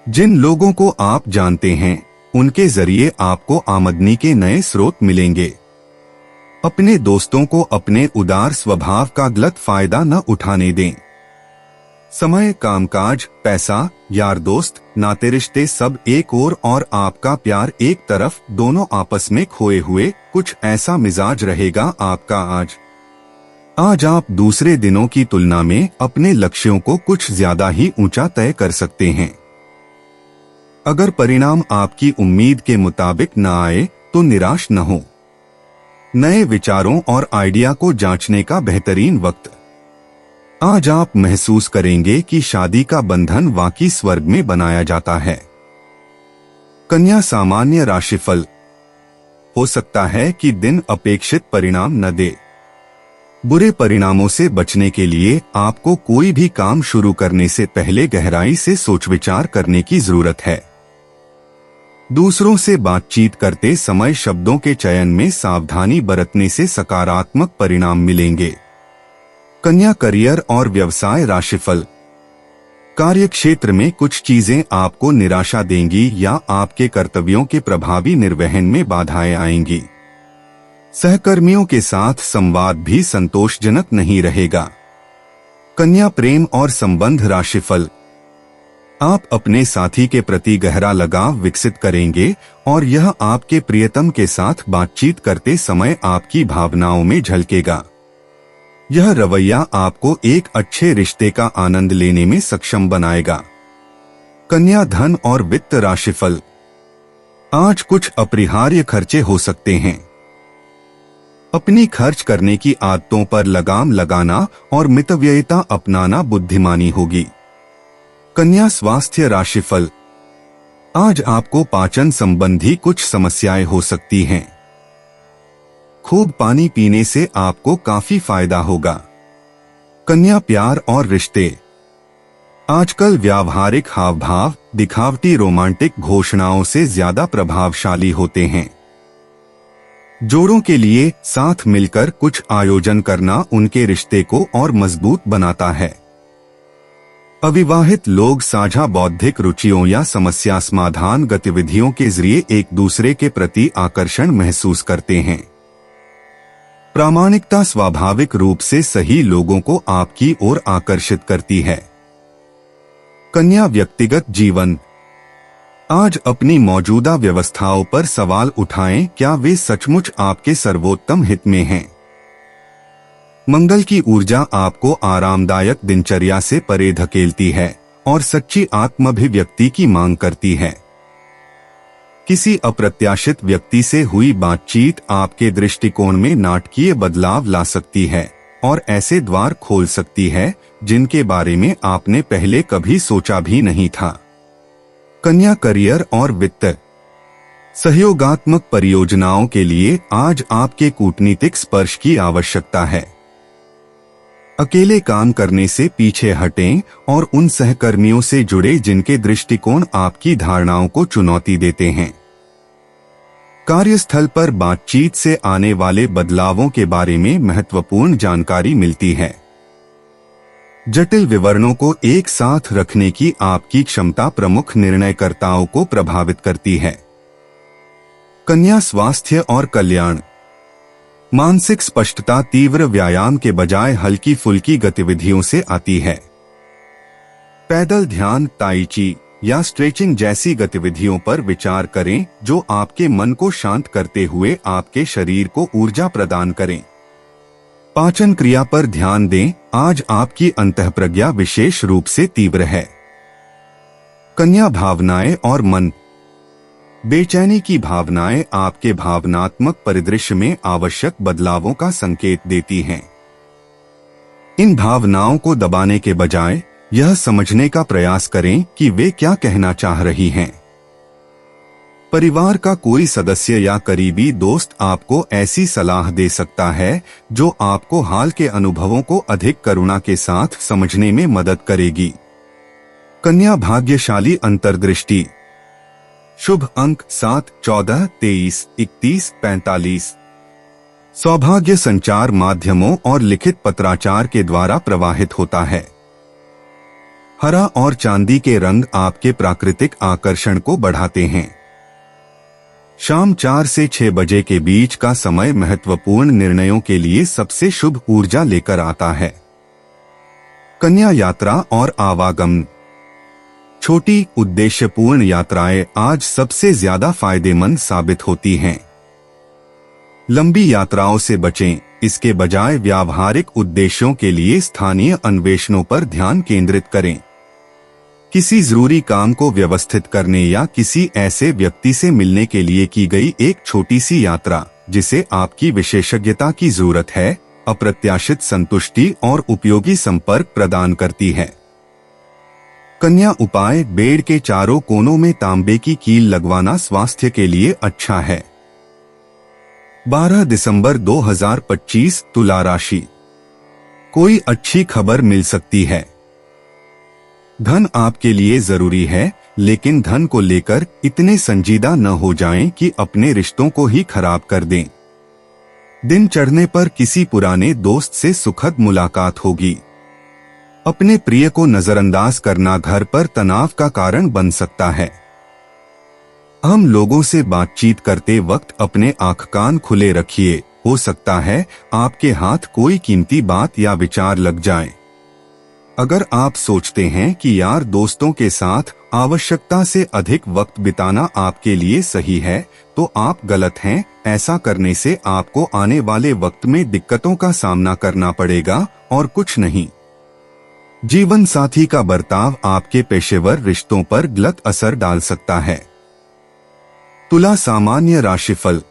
जिन लोगों को आप जानते हैं, उनके जरिए आपको आमदनी के नए स्रोत मिलेंगे। अपने दोस्तों को अपने उदार स्वभाव का गलत फायदा न उठाने दें। समय, कामकाज, पैसा, यार दोस्त, नाते रिश्ते सब एक ओर और आपका प्यार एक तरफ, दोनों आपस में खोए हुए, कुछ ऐसा मिजाज रहेगा आपका आज आप दूसरे दिनों की तुलना में अपने लक्ष्यों को कुछ ज्यादा ही ऊंचा तय कर सकते हैं। अगर परिणाम आपकी उम्मीद के मुताबिक न आए तो निराश न हो। नए विचारों और आइडिया को जांचने का बेहतरीन वक्त। आज आप महसूस करेंगे कि शादी का बंधन वाकई स्वर्ग में बनाया जाता है। कन्या सामान्य राशिफल। हो सकता है कि दिन अपेक्षित परिणाम न दे। बुरे परिणामों से बचने के लिए आपको कोई भी काम शुरू करने से पहले गहराई से सोच विचार करने की जरूरत है। दूसरों से बातचीत करते समय शब्दों के चयन में सावधानी बरतने से सकारात्मक परिणाम मिलेंगे। कन्या करियर और व्यवसाय राशिफल। कार्यक्षेत्र में कुछ चीजें आपको निराशा देंगी या आपके कर्तव्यों के प्रभावी निर्वहन में बाधाएं आएंगी। सहकर्मियों के साथ संवाद भी संतोषजनक नहीं रहेगा। कन्या प्रेम और संबंध राशिफल। आप अपने साथी के प्रति गहरा लगाव विकसित करेंगे और यह आपके प्रियतम के साथ बातचीत करते समय आपकी भावनाओं में झलकेगा। यह रवैया आपको एक अच्छे रिश्ते का आनंद लेने में सक्षम बनाएगा। कन्या धन और वित्त राशिफल। आज कुछ अपरिहार्य खर्चे हो सकते हैं। अपनी खर्च करने की आदतों पर लगाम लगाना और मितव्ययिता अपनाना बुद्धिमानी होगी। कन्या स्वास्थ्य राशिफल। आज आपको पाचन संबंधी कुछ समस्याएं हो सकती हैं। खूब पानी पीने से आपको काफी फायदा होगा। कन्या प्यार और रिश्ते। आजकल व्यावहारिक हाव भाव दिखावटी रोमांटिक घोषणाओं से ज्यादा प्रभावशाली होते हैं। जोड़ों के लिए साथ मिलकर कुछ आयोजन करना उनके रिश्ते को और मजबूत बनाता है। अविवाहित लोग साझा बौद्धिक रुचियों या समस्या समाधान गतिविधियों के जरिए एक दूसरे के प्रति आकर्षण महसूस करते हैं। प्रामाणिकता स्वाभाविक रूप से सही लोगों को आपकी ओर आकर्षित करती है। कन्या व्यक्तिगत जीवन। आज अपनी मौजूदा व्यवस्थाओं पर सवाल उठाएं, क्या वे सचमुच आपके सर्वोत्तम हित में हैं? मंगल की ऊर्जा आपको आरामदायक दिनचर्या से परे धकेलती है और सच्ची आत्माभिव्यक्ति की मांग करती है। किसी अप्रत्याशित व्यक्ति से हुई बातचीत आपके दृष्टिकोण में नाटकीय बदलाव ला सकती है और ऐसे द्वार खोल सकती है जिनके बारे में आपने पहले कभी सोचा भी नहीं था। कन्या करियर और वित्त। सहयोगात्मक परियोजनाओं के लिए आज आपके कूटनीतिक स्पर्श की आवश्यकता है। अकेले काम करने से पीछे हटें और उन सहकर्मियों से जुड़े जिनके दृष्टिकोण आपकी धारणाओं को चुनौती देते हैं। कार्यस्थल पर बातचीत से आने वाले बदलावों के बारे में महत्वपूर्ण जानकारी मिलती है। जटिल विवरणों को एक साथ रखने की आपकी क्षमता प्रमुख निर्णयकर्ताओं को प्रभावित करती है। कन्या स्वास्थ्य और कल्याण। मानसिक स्पष्टता तीव्र व्यायाम के बजाय हल्की फुल्की गतिविधियों से आती है। पैदल ध्यान, ताई ची या स्ट्रेचिंग जैसी गतिविधियों पर विचार करें जो आपके मन को शांत करते हुए आपके शरीर को ऊर्जा प्रदान करें। पाचन क्रिया पर ध्यान दें, आज आपकी अंतःप्रज्ञा विशेष रूप से तीव्र है। कन्या भावनाएं और मन। बेचैनी की भावनाएं आपके भावनात्मक परिदृश्य में आवश्यक बदलावों का संकेत देती हैं। इन भावनाओं को दबाने के बजाय यह समझने का प्रयास करें कि वे क्या कहना चाह रही हैं। परिवार का कोई सदस्य या करीबी दोस्त आपको ऐसी सलाह दे सकता है जो आपको हाल के अनुभवों को अधिक करुणा के साथ समझने में मदद करेगी। कन्या भाग्यशाली अंतर्दृष्टि। शुभ अंक 7, 14, 23, 31, 45। सौभाग्य संचार माध्यमों और लिखित पत्राचार के द्वारा प्रवाहित होता है। हरा और चांदी के रंग आपके प्राकृतिक आकर्षण को बढ़ाते हैं। शाम 4 से 6 बजे के बीच का समय महत्वपूर्ण निर्णयों के लिए सबसे शुभ ऊर्जा लेकर आता है। कन्या यात्रा और आवागमन। छोटी उद्देश्यपूर्ण यात्राएं आज सबसे ज्यादा फायदेमंद साबित होती हैं। लंबी यात्राओं से बचें, इसके बजाय व्यावहारिक उद्देश्यों के लिए स्थानीय अन्वेषणों पर ध्यान केंद्रित करें। किसी जरूरी काम को व्यवस्थित करने या किसी ऐसे व्यक्ति से मिलने के लिए की गई एक छोटी सी यात्रा जिसे आपकी विशेषज्ञता की जरूरत है, अप्रत्याशित संतुष्टि और उपयोगी संपर्क प्रदान करती है। कन्या उपाय। बेड के चारों कोनों में तांबे की कील लगवाना स्वास्थ्य के लिए अच्छा है। 12 दिसंबर 2025 तुला राशि। कोई अच्छी खबर मिल सकती है। धन आपके लिए जरूरी है, लेकिन धन को लेकर इतने संजीदा न हो जाएं कि अपने रिश्तों को ही खराब कर दें। दिन चढ़ने पर किसी पुराने दोस्त से सुखद मुलाकात होगी। अपने प्रिय को नजरअंदाज करना घर पर तनाव का कारण बन सकता है। हम लोगों से बातचीत करते वक्त अपने आंख कान खुले रखिए, हो सकता है आपके हाथ कोई कीमती बात या विचार लग जाए। अगर आप सोचते हैं कि यार दोस्तों के साथ आवश्यकता से अधिक वक्त बिताना आपके लिए सही है, तो आप गलत हैं। ऐसा करने से आपको आने वाले वक्त में दिक्कतों का सामना करना पड़ेगा और कुछ नहीं। जीवन साथी का बर्ताव आपके पेशेवर रिश्तों पर गलत असर डाल सकता है। तुला सामान्य राशिफल।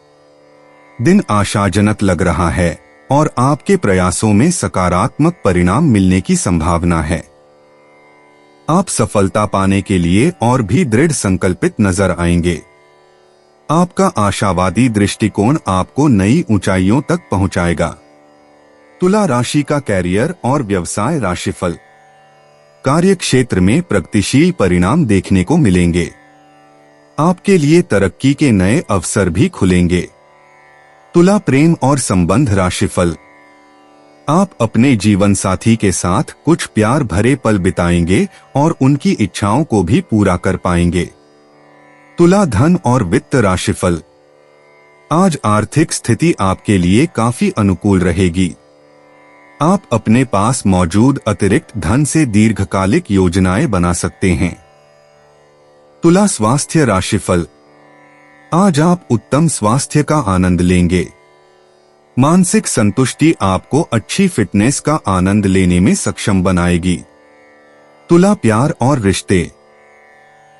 दिन आशाजनक लग रहा है और आपके प्रयासों में सकारात्मक परिणाम मिलने की संभावना है। आप सफलता पाने के लिए और भी दृढ़ संकल्पित नजर आएंगे। आपका आशावादी दृष्टिकोण आपको नई ऊंचाइयों तक पहुंचाएगा। तुला राशि का कैरियर और व्यवसाय राशिफल। कार्य क्षेत्र में प्रगतिशील परिणाम देखने को मिलेंगे। आपके लिए तरक्की के नए अवसर भी खुलेंगे। तुला प्रेम और संबंध राशिफल। आप अपने जीवन साथी के साथ कुछ प्यार भरे पल बिताएंगे और उनकी इच्छाओं को भी पूरा कर पाएंगे। तुला धन और वित्त राशिफल। आज आर्थिक स्थिति आपके लिए काफी अनुकूल रहेगी। आप अपने पास मौजूद अतिरिक्त धन से दीर्घकालिक योजनाएं बना सकते हैं। तुला स्वास्थ्य राशिफल। आज आप उत्तम स्वास्थ्य का आनंद लेंगे। मानसिक संतुष्टि आपको अच्छी फिटनेस का आनंद लेने में सक्षम बनाएगी। तुला प्यार और रिश्ते।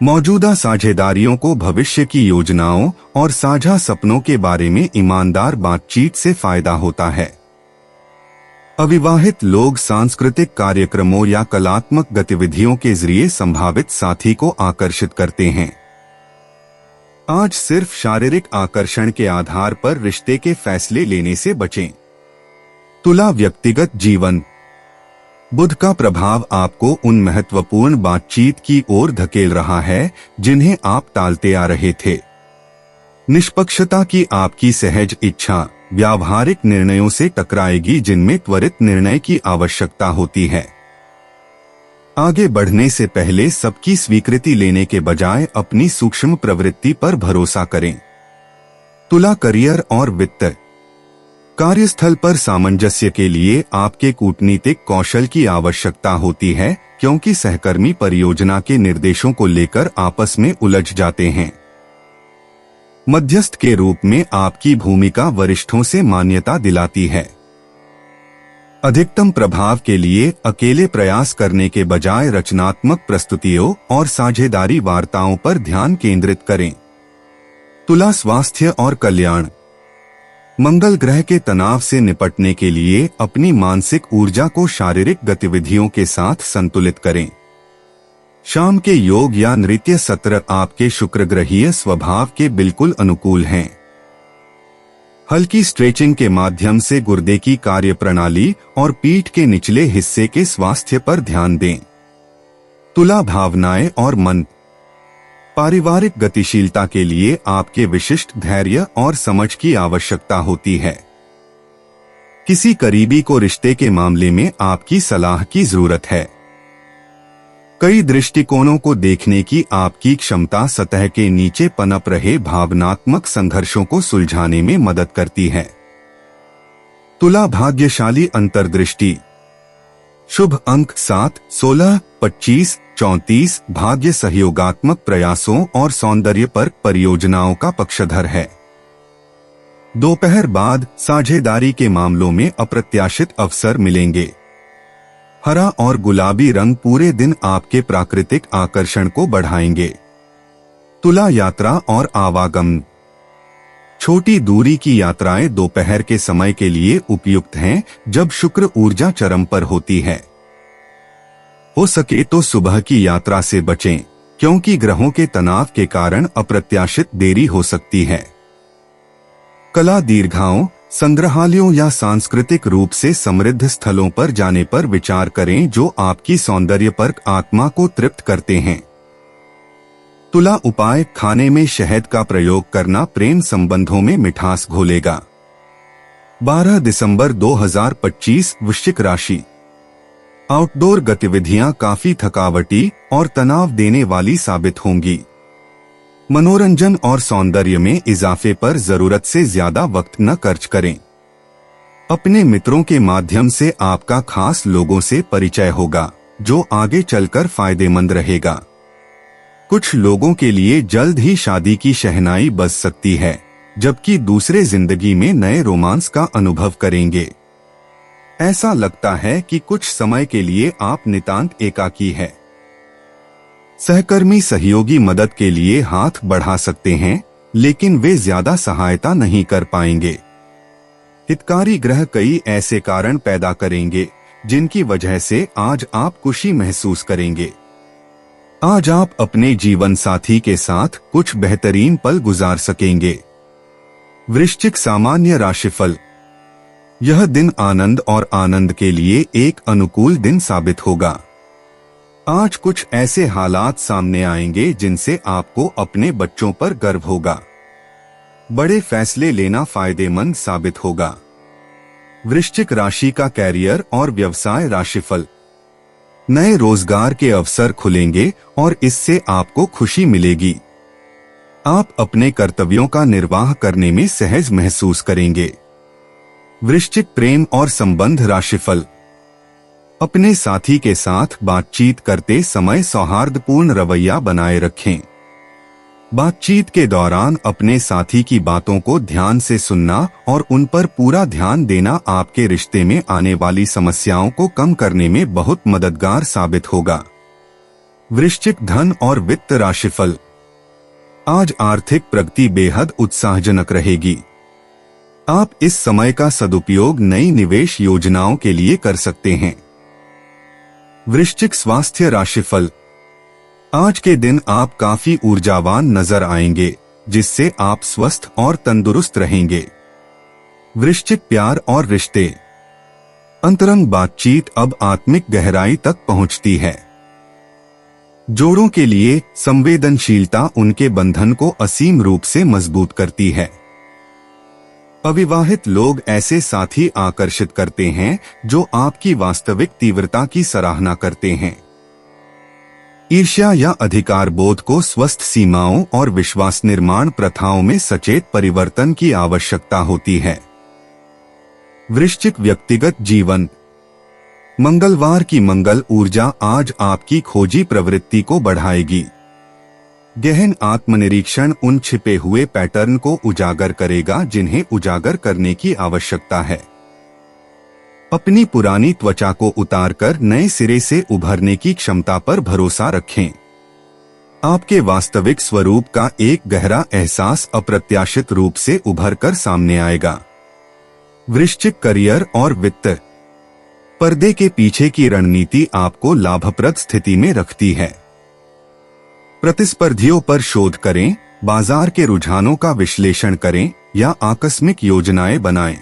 मौजूदा साझेदारियों को भविष्य की योजनाओं और साझा सपनों के बारे में ईमानदार बातचीत से फायदा होता है। अविवाहित लोग सांस्कृतिक कार्यक्रमों या कलात्मक गतिविधियों के जरिए संभावित साथी को आकर्षित करते हैं। आज सिर्फ शारीरिक आकर्षण के आधार पर रिश्ते के फैसले लेने से बचें। तुला व्यक्तिगत जीवन। बुध का प्रभाव आपको उन महत्वपूर्ण बातचीत की ओर धकेल रहा है जिन्हें आप टालते आ रहे थे। निष्पक्षता की आपकी सहज इच्छा व्यावहारिक निर्णयों से टकराएगी जिनमें त्वरित निर्णय की आवश्यकता होती है। आगे बढ़ने से पहले सबकी स्वीकृति लेने के बजाय अपनी सूक्ष्म प्रवृत्ति पर भरोसा करें। तुला करियर और वित्त। कार्यस्थल पर सामंजस्य के लिए आपके कूटनीतिक कौशल की आवश्यकता होती है, क्योंकि सहकर्मी परियोजना के निर्देशों को लेकर आपस में उलझ जाते हैं। मध्यस्थ के रूप में आपकी भूमिका वरिष्ठों से मान्यता दिलाती है। अधिकतम प्रभाव के लिए अकेले प्रयास करने के बजाय रचनात्मक प्रस्तुतियों और साझेदारी वार्ताओं पर ध्यान केंद्रित करें। तुला स्वास्थ्य और कल्याण। मंगल ग्रह के तनाव से निपटने के लिए अपनी मानसिक ऊर्जा को शारीरिक गतिविधियों के साथ संतुलित करें। शाम के योग या नृत्य सत्र आपके शुक्रग्रहीय स्वभाव के बिल्कुल अनुकूल हैं। हल्की स्ट्रेचिंग के माध्यम से गुर्दे की कार्यप्रणाली और पीठ के निचले हिस्से के स्वास्थ्य पर ध्यान दें। तुला भावनाएं और मन। पारिवारिक गतिशीलता के लिए आपके विशिष्ट धैर्य और समझ की आवश्यकता होती है। किसी करीबी को रिश्ते के मामले में आपकी सलाह की जरूरत है। कई दृष्टिकोणों को देखने की आपकी क्षमता सतह के नीचे पनप रहे भावनात्मक संघर्षों को सुलझाने में मदद करती है। तुला भाग्यशाली अंतर्दृष्टि। शुभ अंक 7, 16, 25, 34 भाग्य सहयोगात्मक प्रयासों और सौंदर्य पर परियोजनाओं का पक्षधर है। दोपहर बाद साझेदारी के मामलों में अप्रत्याशित अवसर मिलेंगे। हरा और गुलाबी रंग पूरे दिन आपके प्राकृतिक आकर्षण को बढ़ाएंगे। तुला यात्रा और आवागमन। छोटी दूरी की यात्राएं दोपहर के समय के लिए उपयुक्त हैं, जब शुक्र ऊर्जा चरम पर होती है। हो सके तो सुबह की यात्रा से बचें, क्योंकि ग्रहों के तनाव के कारण अप्रत्याशित देरी हो सकती है। कला दीर्घाओं, संग्रहालयों या सांस्कृतिक रूप से समृद्ध स्थलों पर जाने पर विचार करें, जो आपकी सौंदर्यपरक आत्मा को तृप्त करते हैं। तुला उपाय: खाने में शहद का प्रयोग करना प्रेम संबंधों में मिठास घोलेगा। 12 दिसंबर 2025 वृश्चिक राशि। आउटडोर गतिविधियां काफी थकावटी और तनाव देने वाली साबित होंगी। मनोरंजन और सौंदर्य में इजाफे पर जरूरत से ज्यादा वक्त न खर्च करें। अपने मित्रों के माध्यम से आपका खास लोगों से परिचय होगा, जो आगे चलकर फायदेमंद रहेगा। कुछ लोगों के लिए जल्द ही शादी की शहनाई बज सकती है, जबकि दूसरे जिंदगी में नए रोमांस का अनुभव करेंगे। ऐसा लगता है कि कुछ समय के लिए आप नितांत एकाकी है। सहकर्मी सहयोगी मदद के लिए हाथ बढ़ा सकते हैं, लेकिन वे ज्यादा सहायता नहीं कर पाएंगे। हितकारी ग्रह कई ऐसे कारण पैदा करेंगे, जिनकी वजह से आज आप खुशी महसूस करेंगे। आज आप अपने जीवन साथी के साथ कुछ बेहतरीन पल गुजार सकेंगे। वृश्चिक सामान्य राशिफल। यह दिन आनंद और आनंद के लिए एक अनुकूल दिन साबित होगा। आज कुछ ऐसे हालात सामने आएंगे जिनसे आपको अपने बच्चों पर गर्व होगा। बड़े फैसले लेना फायदेमंद साबित होगा। वृश्चिक राशि का कैरियर और व्यवसाय राशिफल। नए रोजगार के अवसर खुलेंगे और इससे आपको खुशी मिलेगी। आप अपने कर्तव्यों का निर्वाह करने में सहज महसूस करेंगे। वृश्चिक प्रेम और संबंध राशिफल। अपने साथी के साथ बातचीत करते समय सौहार्दपूर्ण रवैया बनाए रखें। बातचीत के दौरान अपने साथी की बातों को ध्यान से सुनना और उन पर पूरा ध्यान देना आपके रिश्ते में आने वाली समस्याओं को कम करने में बहुत मददगार साबित होगा। वृश्चिक धन और वित्त राशिफल। आज आर्थिक प्रगति बेहद उत्साहजनक रहेगी। आप इस समय का सदुपयोग नई निवेश योजनाओं के लिए कर सकते हैं। वृश्चिक स्वास्थ्य राशिफल। आज के दिन आप काफी ऊर्जावान नजर आएंगे, जिससे आप स्वस्थ और तंदुरुस्त रहेंगे। वृश्चिक प्यार और रिश्ते। अंतरंग बातचीत अब आत्मिक गहराई तक पहुंचती है। जोड़ों के लिए संवेदनशीलता उनके बंधन को असीम रूप से मजबूत करती है। अविवाहित लोग ऐसे साथी आकर्षित करते हैं जो आपकी वास्तविक तीव्रता की सराहना करते हैं। ईर्ष्या या अधिकार बोध को स्वस्थ सीमाओं और विश्वास निर्माण प्रथाओं में सचेत परिवर्तन की आवश्यकता होती है। वृश्चिक व्यक्तिगत जीवन। मंगलवार की मंगल ऊर्जा आज आपकी खोजी प्रवृत्ति को बढ़ाएगी। गहन आत्मनिरीक्षण उन छिपे हुए पैटर्न को उजागर करेगा जिन्हें उजागर करने की आवश्यकता है। अपनी पुरानी त्वचा को उतारकर नए सिरे से उभरने की क्षमता पर भरोसा रखें। आपके वास्तविक स्वरूप का एक गहरा एहसास अप्रत्याशित रूप से उभर कर सामने आएगा। वृश्चिक करियर और वित्त। पर्दे के पीछे की रणनीति आपको लाभप्रद स्थिति में रखती है। प्रतिस्पर्धियों पर शोध करें, बाजार के रुझानों का विश्लेषण करें या आकस्मिक योजनाएं बनाएं।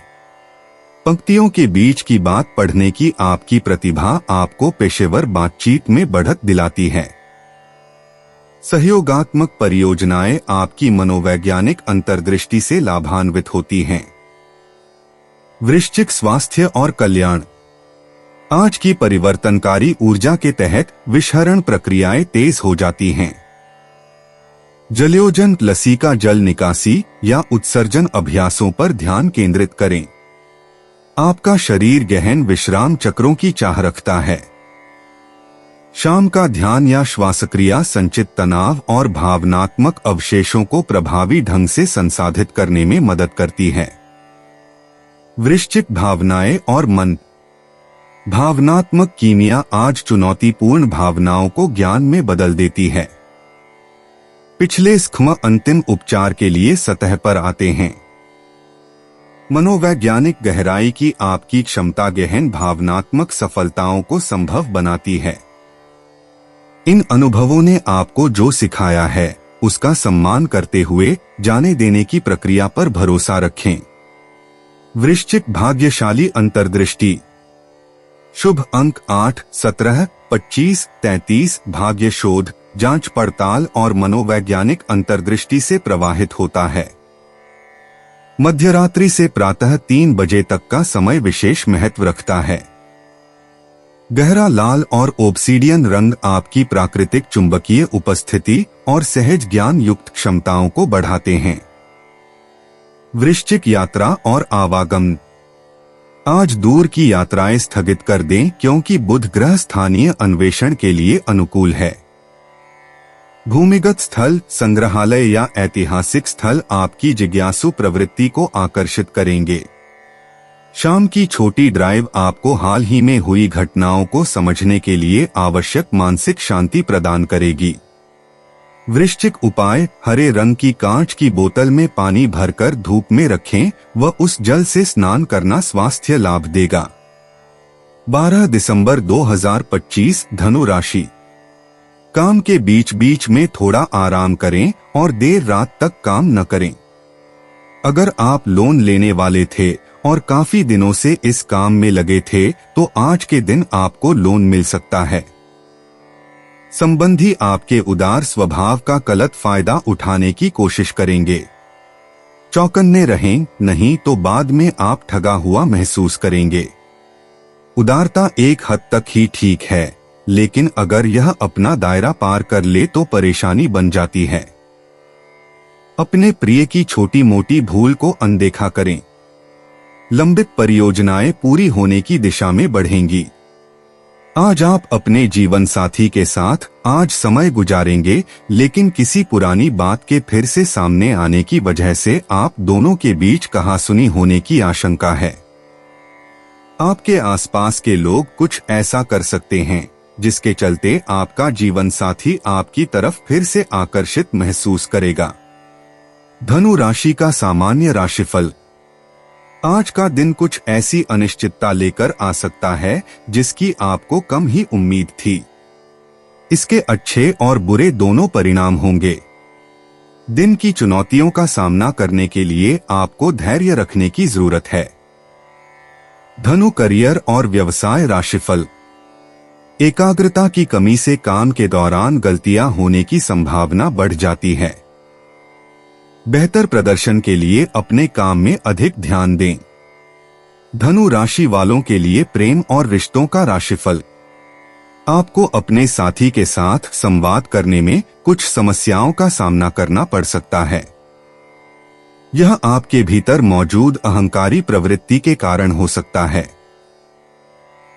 पंक्तियों के बीच की बात पढ़ने की आपकी प्रतिभा आपको पेशेवर बातचीत में बढ़त दिलाती है। सहयोगात्मक परियोजनाएं आपकी मनोवैज्ञानिक अंतर्दृष्टि से लाभान्वित होती हैं। वृश्चिक स्वास्थ्य और कल्याण। आज की परिवर्तनकारी ऊर्जा के तहत विषहरण प्रक्रियाएं तेज हो जाती हैं। जलयोजन, लसिका जल निकासी या उत्सर्जन अभ्यासों पर ध्यान केंद्रित करें। आपका शरीर गहन विश्राम चक्रों की चाह रखता है। शाम का ध्यान या श्वासक्रिया संचित तनाव और भावनात्मक अवशेषों को प्रभावी ढंग से संसाधित करने में मदद करती है। वृश्चिक भावनाएं और मन। भावनात्मक कीमिया आज चुनौतीपूर्ण भावनाओं को ज्ञान में बदल देती है। पिछले स्खम अंतिम उपचार के लिए सतह पर आते हैं। मनोवैज्ञानिक गहराई की आपकी क्षमता गहन भावनात्मक सफलताओं को संभव बनाती है। इन अनुभवों ने आपको जो सिखाया है उसका सम्मान करते हुए जाने देने की प्रक्रिया पर भरोसा रखें। वृश्चिक भाग्यशाली अंतर्दृष्टि। शुभ अंक 8, 17, 25, 33 भाग्य शोध, जांच पड़ताल और मनोवैज्ञानिक अंतर्दृष्टि से प्रवाहित होता है। मध्यरात्रि से प्रातः 3 बजे तक का समय विशेष महत्व रखता है। गहरा लाल और ओब्सीडियन रंग आपकी प्राकृतिक चुंबकीय उपस्थिति और सहज ज्ञान युक्त क्षमताओं को बढ़ाते हैं। वृश्चिक यात्रा और आवागमन। आज दूर की यात्राएं स्थगित कर दें क्योंकि बुध ग्रह स्थानीय अन्वेषण के लिए अनुकूल है। भूमिगत स्थल, संग्रहालय या ऐतिहासिक स्थल आपकी जिज्ञासु प्रवृत्ति को आकर्षित करेंगे। शाम की छोटी ड्राइव आपको हाल ही में हुई घटनाओं को समझने के लिए आवश्यक मानसिक शांति प्रदान करेगी। वृश्चिक उपाय, हरे रंग की कांच की बोतल में पानी भरकर धूप में रखें व उस जल से स्नान करना स्वास्थ्य लाभ देगा। 12 दिसंबर 2025 धनु राशि। काम के बीच बीच में थोड़ा आराम करें और देर रात तक काम न करें। अगर आप लोन लेने वाले थे और काफी दिनों से इस काम में लगे थे तो आज के दिन आपको लोन मिल सकता है। संबंधी आपके उदार स्वभाव का गलत फायदा उठाने की कोशिश करेंगे। चौकन्ने रहें, नहीं तो बाद में आप ठगा हुआ महसूस करेंगे। उदारता एक हद तक ही ठीक है, लेकिन अगर यह अपना दायरा पार कर ले तो परेशानी बन जाती है। अपने प्रिय की छोटी मोटी भूल को अनदेखा करें। लंबित परियोजनाएं पूरी होने की दिशा में बढ़ेंगी। आज आप अपने जीवन साथी के साथ आज समय गुजारेंगे, लेकिन किसी पुरानी बात के फिर से सामने आने की वजह से आप दोनों के बीच कहासुनी होने की आशंका है। आपके आसपास के लोग कुछ ऐसा कर सकते हैं जिसके चलते आपका जीवन साथी आपकी तरफ फिर से आकर्षित महसूस करेगा। धनु राशि का सामान्य राशिफल। आज का दिन कुछ ऐसी अनिश्चितता लेकर आ सकता है जिसकी आपको कम ही उम्मीद थी। इसके अच्छे और बुरे दोनों परिणाम होंगे। दिन की चुनौतियों का सामना करने के लिए आपको धैर्य रखने की जरूरत है। धनु करियर और व्यवसाय राशिफल। एकाग्रता की कमी से काम के दौरान गलतियां होने की संभावना बढ़ जाती है। बेहतर प्रदर्शन के लिए अपने काम में अधिक ध्यान दें। धनु राशि वालों के लिए प्रेम और रिश्तों का राशिफल। आपको अपने साथी के साथ संवाद करने में कुछ समस्याओं का सामना करना पड़ सकता है। यह आपके भीतर मौजूद अहंकारी प्रवृत्ति के कारण हो सकता है।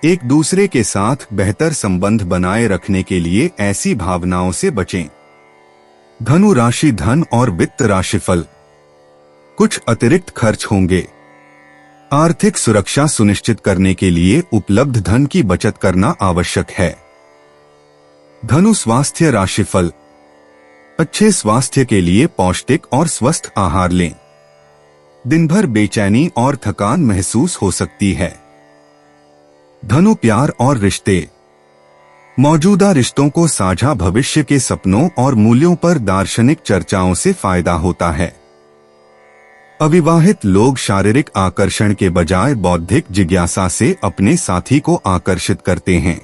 एक दूसरे के साथ बेहतर संबंध बनाए रखने के लिए ऐसी भावनाओं से बचें। धनु राशि धन और वित्त राशिफल। कुछ अतिरिक्त खर्च होंगे। आर्थिक सुरक्षा सुनिश्चित करने के लिए उपलब्ध धन की बचत करना आवश्यक है। धनु स्वास्थ्य राशिफल। अच्छे स्वास्थ्य के लिए पौष्टिक और स्वस्थ आहार लें। दिन भर बेचैनी और थकान महसूस हो सकती है। धनु प्यार और रिश्ते। मौजूदा रिश्तों को साझा भविष्य के सपनों और मूल्यों पर दार्शनिक चर्चाओं से फायदा होता है। अविवाहित लोग शारीरिक आकर्षण के बजाय बौद्धिक जिज्ञासा से अपने साथी को आकर्षित करते हैं।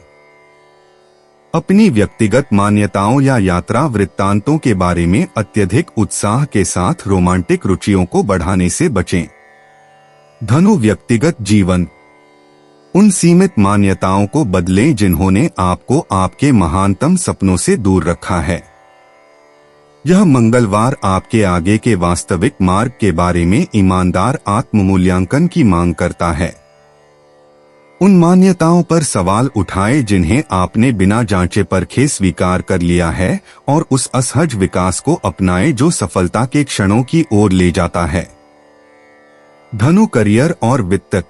अपनी व्यक्तिगत मान्यताओं या यात्रा वृत्तांतों के बारे में अत्यधिक उत्साह के साथ रोमांटिक रुचियों को बढ़ाने से बचें। धनु व्यक्तिगत जीवन। उन सीमित मान्यताओं को बदलें जिन्होंने आपको आपके महानतम सपनों से दूर रखा है। यह मंगलवार आपके आगे के वास्तविक मार्ग के बारे में ईमानदार आत्म मूल्यांकन की मांग करता है। उन मान्यताओं पर सवाल उठाए जिन्हें आपने बिना जांचे परखे स्वीकार कर लिया है और उस असहज विकास को अपनाए जो सफलता के क्षणों की ओर ले जाता है। धनु, करियर और वित्त।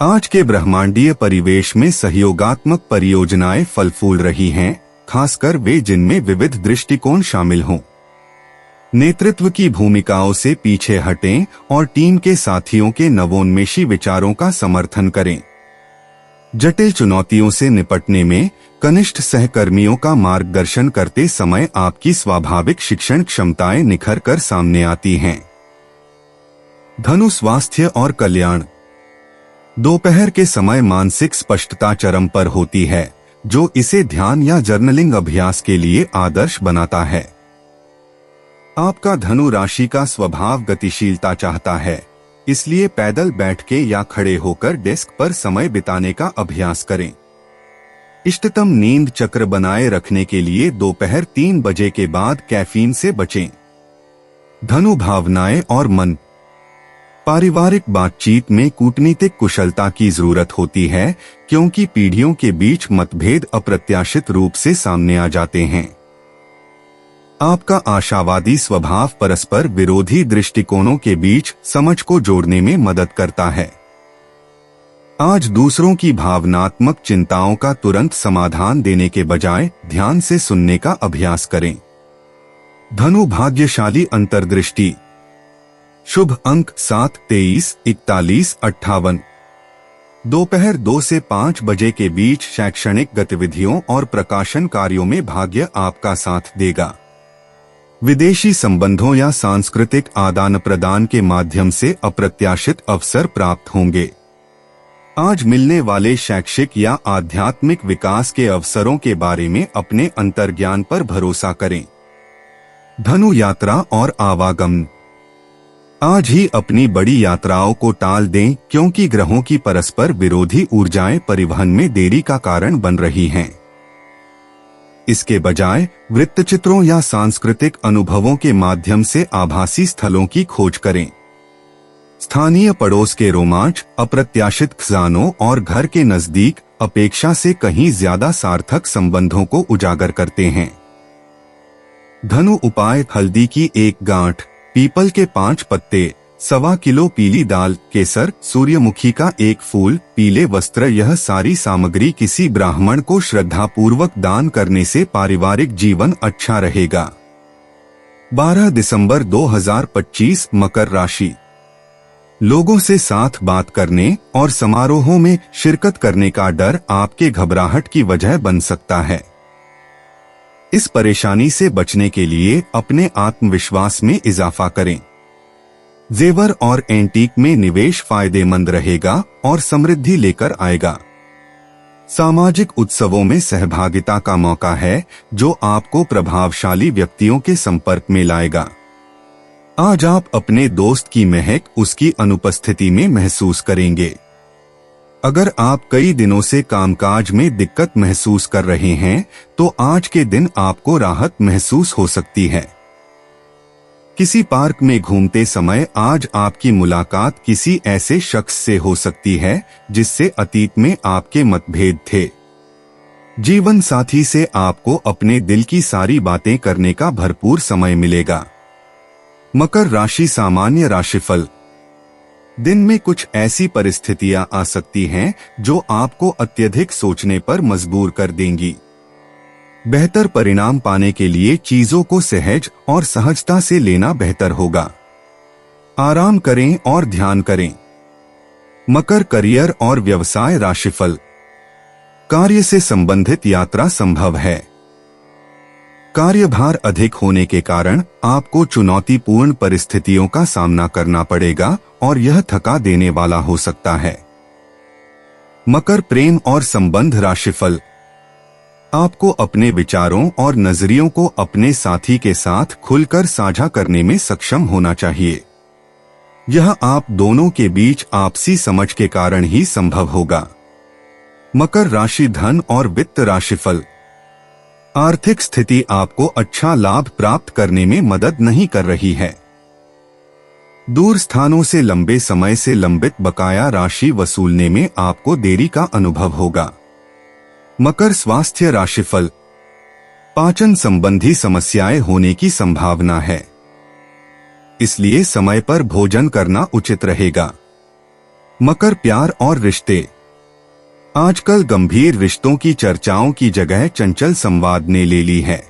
आज के ब्रह्मांडीय परिवेश में सहयोगात्मक परियोजनाएं फल फूल रही हैं, खासकर वे जिनमें विविध दृष्टिकोण शामिल हों। नेतृत्व की भूमिकाओं से पीछे हटें और टीम के साथियों के नवोन्मेषी विचारों का समर्थन करें। जटिल चुनौतियों से निपटने में कनिष्ठ सहकर्मियों का मार्गदर्शन करते समय आपकी स्वाभाविक शिक्षण क्षमताएं निखर कर सामने आती हैं। धनु, स्वास्थ्य और कल्याण। दोपहर के समय मानसिक स्पष्टता चरम पर होती है, जो इसे ध्यान या जर्नलिंग अभ्यास के लिए आदर्श बनाता है। आपका धनु राशि का स्वभाव गतिशीलता चाहता है, इसलिए पैदल बैठ के या खड़े होकर डेस्क पर समय बिताने का अभ्यास करें। इष्टतम नींद चक्र बनाए रखने के लिए दोपहर 3 बजे के बाद कैफीन से बचें। धनु, भावनाएं और मन। पारिवारिक बातचीत में कूटनीतिक कुशलता की जरूरत होती है, क्योंकि पीढ़ियों के बीच मतभेद अप्रत्याशित रूप से सामने आ जाते हैं। आपका आशावादी स्वभाव परस्पर विरोधी दृष्टिकोणों के बीच समझ को जोड़ने में मदद करता है। आज दूसरों की भावनात्मक चिंताओं का तुरंत समाधान देने के बजाय ध्यान से सुनने का अभ्यास करें। धनु, भाग्यशाली अंतर्दृष्टि। शुभ अंक 7, 23, 41, 58। दोपहर 2 से 5 बजे के बीच शैक्षणिक गतिविधियों और प्रकाशन कार्यों में भाग्य आपका साथ देगा। विदेशी संबंधों या सांस्कृतिक आदान प्रदान के माध्यम से अप्रत्याशित अवसर प्राप्त होंगे। आज मिलने वाले शैक्षिक या आध्यात्मिक विकास के अवसरों के बारे में अपने अंतर्ज्ञान पर भरोसा करें। धनु, यात्रा और आवागमन। आज ही अपनी बड़ी यात्राओं को टाल दें, क्योंकि ग्रहों की परस्पर विरोधी ऊर्जाएं परिवहन में देरी का कारण बन रही हैं। इसके बजाय वृत्तचित्रों या सांस्कृतिक अनुभवों के माध्यम से आभासी स्थलों की खोज करें। स्थानीय पड़ोस के रोमांच, अप्रत्याशित खजानों और घर के नजदीक अपेक्षा से कहीं ज्यादा सार्थक संबंधों को उजागर करते हैं। धनु, उपाय। हल्दी की 1 गांठ, पीपल के 5 पत्ते, 1.25 किलो पीली दाल, केसर, सूर्यमुखी का 1 फूल, पीले वस्त्र। यह सारी सामग्री किसी ब्राह्मण को श्रद्धापूर्वक दान करने से पारिवारिक जीवन अच्छा रहेगा। 12 दिसंबर 2025। मकर राशि। लोगों से साथ बात करने और समारोहों में शिरकत करने का डर आपके घबराहट की वजह बन सकता है। इस परेशानी से बचने के लिए अपने आत्मविश्वास में इजाफा करें। जेवर और एंटीक में निवेश फायदेमंद रहेगा और समृद्धि लेकर आएगा। सामाजिक उत्सवों में सहभागिता का मौका है, जो आपको प्रभावशाली व्यक्तियों के संपर्क में लाएगा। आज आप अपने दोस्त की महक उसकी अनुपस्थिति में महसूस करेंगे। अगर आप कई दिनों से कामकाज में दिक्कत महसूस कर रहे हैं, तो आज के दिन आपको राहत महसूस हो सकती है। किसी पार्क में घूमते समय आज आपकी मुलाकात किसी ऐसे शख्स से हो सकती है जिससे अतीत में आपके मतभेद थे। जीवन साथी से आपको अपने दिल की सारी बातें करने का भरपूर समय मिलेगा। मकर राशि, सामान्य राशिफल। दिन में कुछ ऐसी परिस्थितियां आ सकती हैं जो आपको अत्यधिक सोचने पर मजबूर कर देंगी। बेहतर परिणाम पाने के लिए चीजों को सहज और सहजता से लेना बेहतर होगा। आराम करें और ध्यान करें। मकर, करियर और व्यवसाय राशिफल। कार्य से संबंधित यात्रा संभव है। कार्यभार अधिक होने के कारण आपको चुनौतीपूर्ण परिस्थितियों का सामना करना पड़ेगा और यह थका देने वाला हो सकता है। मकर, प्रेम और संबंध राशिफल। आपको अपने विचारों और नजरियों को अपने साथी के साथ खुलकर साझा करने में सक्षम होना चाहिए। यह आप दोनों के बीच आपसी समझ के कारण ही संभव होगा। मकर राशि, धन और वित्त राशिफल। आर्थिक स्थिति आपको अच्छा लाभ प्राप्त करने में मदद नहीं कर रही है। दूर स्थानों से लंबे समय से लंबित बकाया राशि वसूलने में आपको देरी का अनुभव होगा। मकर स्वास्थ्य राशिफल। पाचन संबंधी समस्याएं होने की संभावना है, इसलिए समय पर भोजन करना उचित रहेगा। मकर प्यार और रिश्ते। आजकल गंभीर रिश्तों की चर्चाओं की जगह चंचल संवाद ने ले ली है।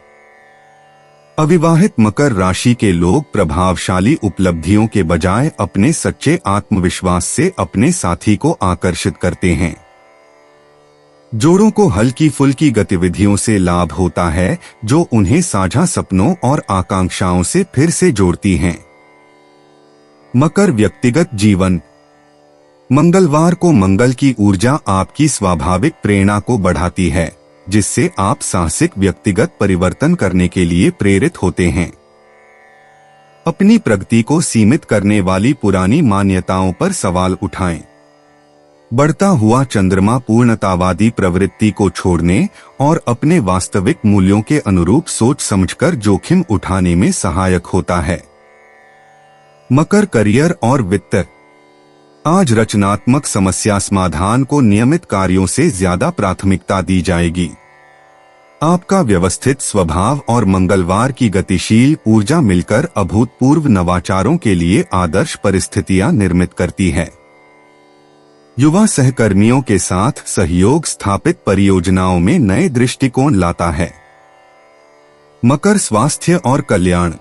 अविवाहित मकर राशि के लोग प्रभावशाली उपलब्धियों के बजाय अपने सच्चे आत्मविश्वास से अपने साथी को आकर्षित करते हैं। जोड़ों को हल्की फुल्की गतिविधियों से लाभ होता है, जो उन्हें साझा सपनों और आकांक्षाओं से फिर से जोड़ती हैं। मकर व्यक्तिगत जीवन। मंगलवार को मंगल की ऊर्जा आपकी स्वाभाविक प्रेरणा को बढ़ाती है, जिससे आप साहसिक व्यक्तिगत परिवर्तन करने के लिए प्रेरित होते हैं। अपनी प्रगति को सीमित करने वाली पुरानी मान्यताओं पर सवाल उठाएं। बढ़ता हुआ चंद्रमा पूर्णतावादी प्रवृत्ति को छोड़ने और अपने वास्तविक मूल्यों के अनुरूप सोच समझकर जोखिम उठाने में सहायक होता है। मकर करियर और वित्त। आज रचनात्मक समस्या समाधान को नियमित कार्यों से ज्यादा प्राथमिकता दी जाएगी। आपका व्यवस्थित स्वभाव और मंगलवार की गतिशील ऊर्जा मिलकर अभूतपूर्व नवाचारों के लिए आदर्श परिस्थितियां निर्मित करती है। युवा सहकर्मियों के साथ सहयोग स्थापित परियोजनाओं में नए दृष्टिकोण लाता है। मकर स्वास्थ्य और कल्याण।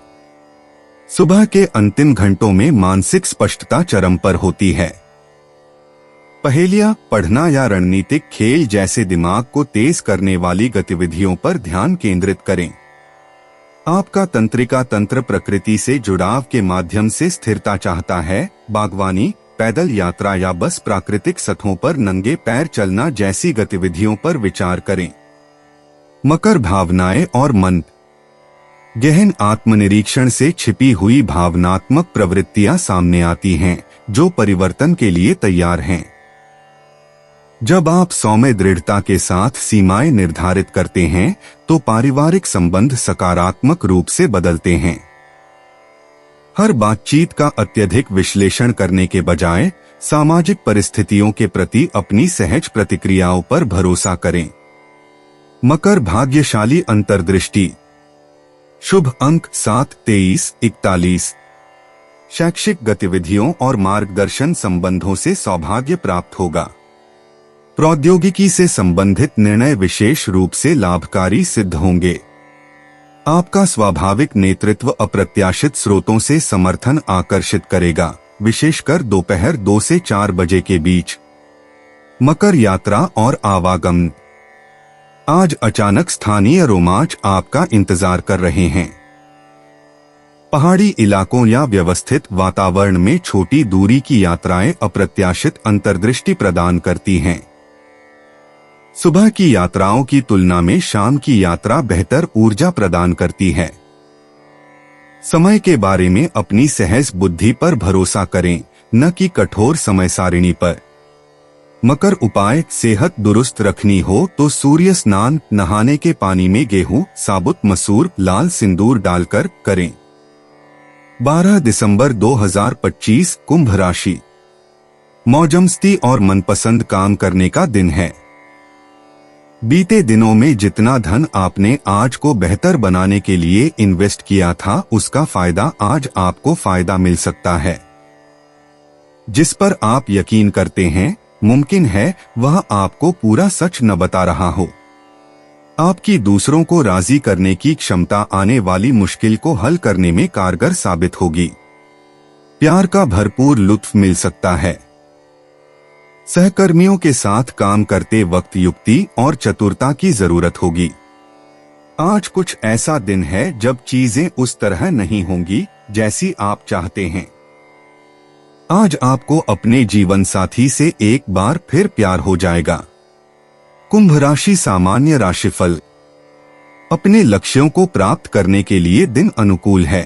सुबह के अंतिम घंटों में मानसिक स्पष्टता चरम पर होती है। पहेलियां, पढ़ना या रणनीतिक खेल जैसे दिमाग को तेज करने वाली गतिविधियों पर ध्यान केंद्रित करें। आपका तंत्रिका तंत्र प्रकृति से जुड़ाव के माध्यम से स्थिरता चाहता है। बागवानी, पैदल यात्रा या बस प्राकृतिक सतहों पर नंगे पैर चलना जैसी गतिविधियों पर विचार करें। मकर भावनाएं और मन। गहन आत्मनिरीक्षण से छिपी हुई भावनात्मक प्रवृत्तियां सामने आती हैं, जो परिवर्तन के लिए तैयार हैं। जब आप सौम्य दृढ़ता के साथ सीमाएं निर्धारित करते हैं, तो पारिवारिक संबंध सकारात्मक रूप से बदलते हैं। हर बातचीत का अत्यधिक विश्लेषण करने के बजाय सामाजिक परिस्थितियों के प्रति अपनी सहज प्रतिक्रियाओं पर भरोसा करें। मकर भाग्यशाली अंतर्दृष्टि। शुभ अंक 7, 23, 41। शैक्षिक गतिविधियों और मार्गदर्शन संबंधों से सौभाग्य प्राप्त होगा। प्रौद्योगिकी से संबंधित निर्णय विशेष रूप से लाभकारी सिद्ध होंगे। आपका स्वाभाविक नेतृत्व अप्रत्याशित स्रोतों से समर्थन आकर्षित करेगा, विशेषकर दोपहर 2 से 4 बजे के बीच। मकर यात्रा और आवागमन। आज अचानक स्थानीय रोमांच आपका इंतजार कर रहे हैं। पहाड़ी इलाकों या व्यवस्थित वातावरण में छोटी दूरी की यात्राएं अप्रत्याशित अंतर्दृष्टि प्रदान करती हैं। सुबह की यात्राओं की तुलना में शाम की यात्रा बेहतर ऊर्जा प्रदान करती है। समय के बारे में अपनी सहज बुद्धि पर भरोसा करें, न कि कठोर समय सारिणी पर। मकर उपाय। सेहत दुरुस्त रखनी हो तो सूर्य स्नान, नहाने के पानी में गेहूं, साबुत मसूर, लाल सिंदूर डालकर करें। 12 दिसंबर 2025 कुंभ राशि। मौजमस्ती और मनपसंद काम करने का दिन है। बीते दिनों में जितना धन आपने आज को बेहतर बनाने के लिए इन्वेस्ट किया था, उसका फायदा आज आपको फायदा मिल सकता है। जिस पर आप यकीन करते हैं, मुमकिन है वह आपको पूरा सच न बता रहा हो। आपकी दूसरों को राजी करने की क्षमता आने वाली मुश्किल को हल करने में कारगर साबित होगी। प्यार का भरपूर लुत्फ मिल सकता है। सहकर्मियों के साथ काम करते वक्त युक्ति और चतुरता की जरूरत होगी। आज कुछ ऐसा दिन है जब चीजें उस तरह नहीं होंगी जैसी आप चाहते हैं। आज आपको अपने जीवन साथी से एक बार फिर प्यार हो जाएगा। कुंभ राशि सामान्य राशिफल। अपने लक्ष्यों को प्राप्त करने के लिए दिन अनुकूल है।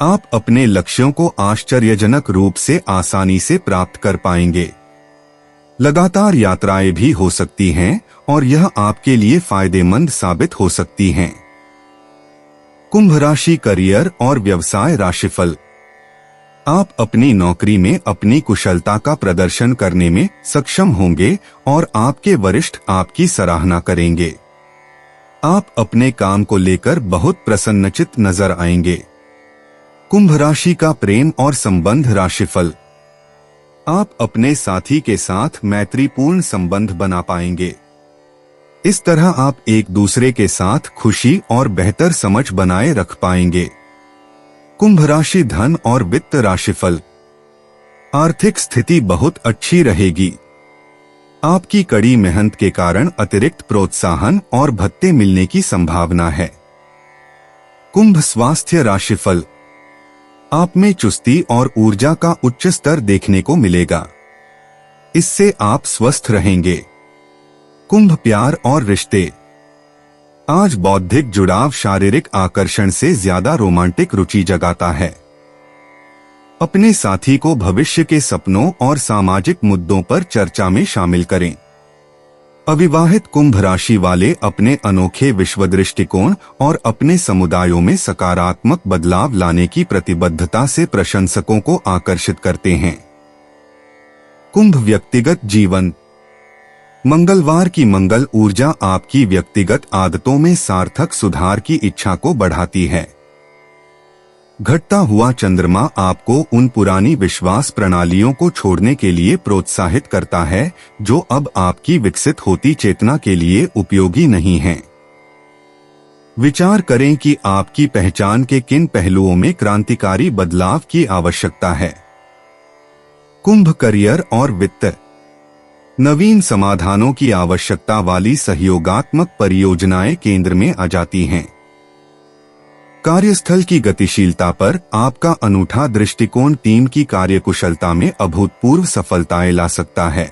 आप अपने लक्ष्यों को आश्चर्यजनक रूप से आसानी से प्राप्त कर पाएंगे। लगातार यात्राएं भी हो सकती हैं और यह आपके लिए फायदेमंद साबित हो सकती हैं। कुंभ राशि करियर और व्यवसाय राशिफल। आप अपनी नौकरी में अपनी कुशलता का प्रदर्शन करने में सक्षम होंगे और आपके वरिष्ठ आपकी सराहना करेंगे। आप अपने काम को लेकर बहुत प्रसन्नचित्त नजर आएंगे। कुंभ राशि का प्रेम और संबंध राशिफल। आप अपने साथी के साथ मैत्रीपूर्ण संबंध बना पाएंगे। इस तरह आप एक दूसरे के साथ खुशी और बेहतर समझ बनाए रख पाएंगे। कुंभ राशि धन और वित्त राशिफल। आर्थिक स्थिति बहुत अच्छी रहेगी। आपकी कड़ी मेहनत के कारण अतिरिक्त प्रोत्साहन और भत्ते मिलने की संभावना है। कुंभ स्वास्थ्य राशिफल। आप में चुस्ती और ऊर्जा का उच्च स्तर देखने को मिलेगा। इससे आप स्वस्थ रहेंगे। कुंभ प्यार और रिश्ते। आज बौद्धिक जुड़ाव शारीरिक आकर्षण से ज्यादा रोमांटिक रुचि जगाता है। अपने साथी को भविष्य के सपनों और सामाजिक मुद्दों पर चर्चा में शामिल करें। अविवाहित कुंभ राशि वाले अपने अनोखे विश्व दृष्टिकोण और अपने समुदायों में सकारात्मक बदलाव लाने की प्रतिबद्धता से प्रशंसकों को आकर्षित करते हैं। कुंभ व्यक्तिगत जीवन। मंगलवार की मंगल ऊर्जा आपकी व्यक्तिगत आदतों में सार्थक सुधार की इच्छा को बढ़ाती है। घटता हुआ चंद्रमा आपको उन पुरानी विश्वास प्रणालियों को छोड़ने के लिए प्रोत्साहित करता है जो अब आपकी विकसित होती चेतना के लिए उपयोगी नहीं हैं। विचार करें कि आपकी पहचान के किन पहलुओं में क्रांतिकारी बदलाव की आवश्यकता है। कुंभ करियर और वित्त। नवीन समाधानों की आवश्यकता वाली सहयोगात्मक परियोजनाएं केंद्र में आ जाती हैं। कार्यस्थल की गतिशीलता पर आपका अनूठा दृष्टिकोण टीम की कार्यकुशलता में अभूतपूर्व सफलताएं ला सकता है।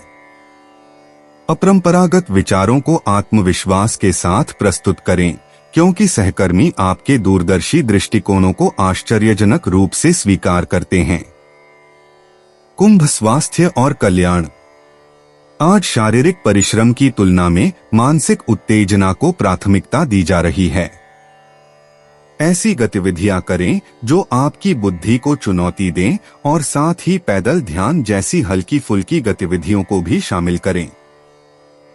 अपरंपरागत विचारों को आत्मविश्वास के साथ प्रस्तुत करें, क्योंकि सहकर्मी आपके दूरदर्शी दृष्टिकोणों को आश्चर्यजनक रूप से स्वीकार करते हैं। कुंभ स्वास्थ्य और कल्याण। आज शारीरिक परिश्रम की तुलना में मानसिक उत्तेजना को प्राथमिकता दी जा रही है। ऐसी गतिविधियां करें जो आपकी बुद्धि को चुनौती दें और साथ ही पैदल ध्यान जैसी हल्की फुल्की गतिविधियों को भी शामिल करें।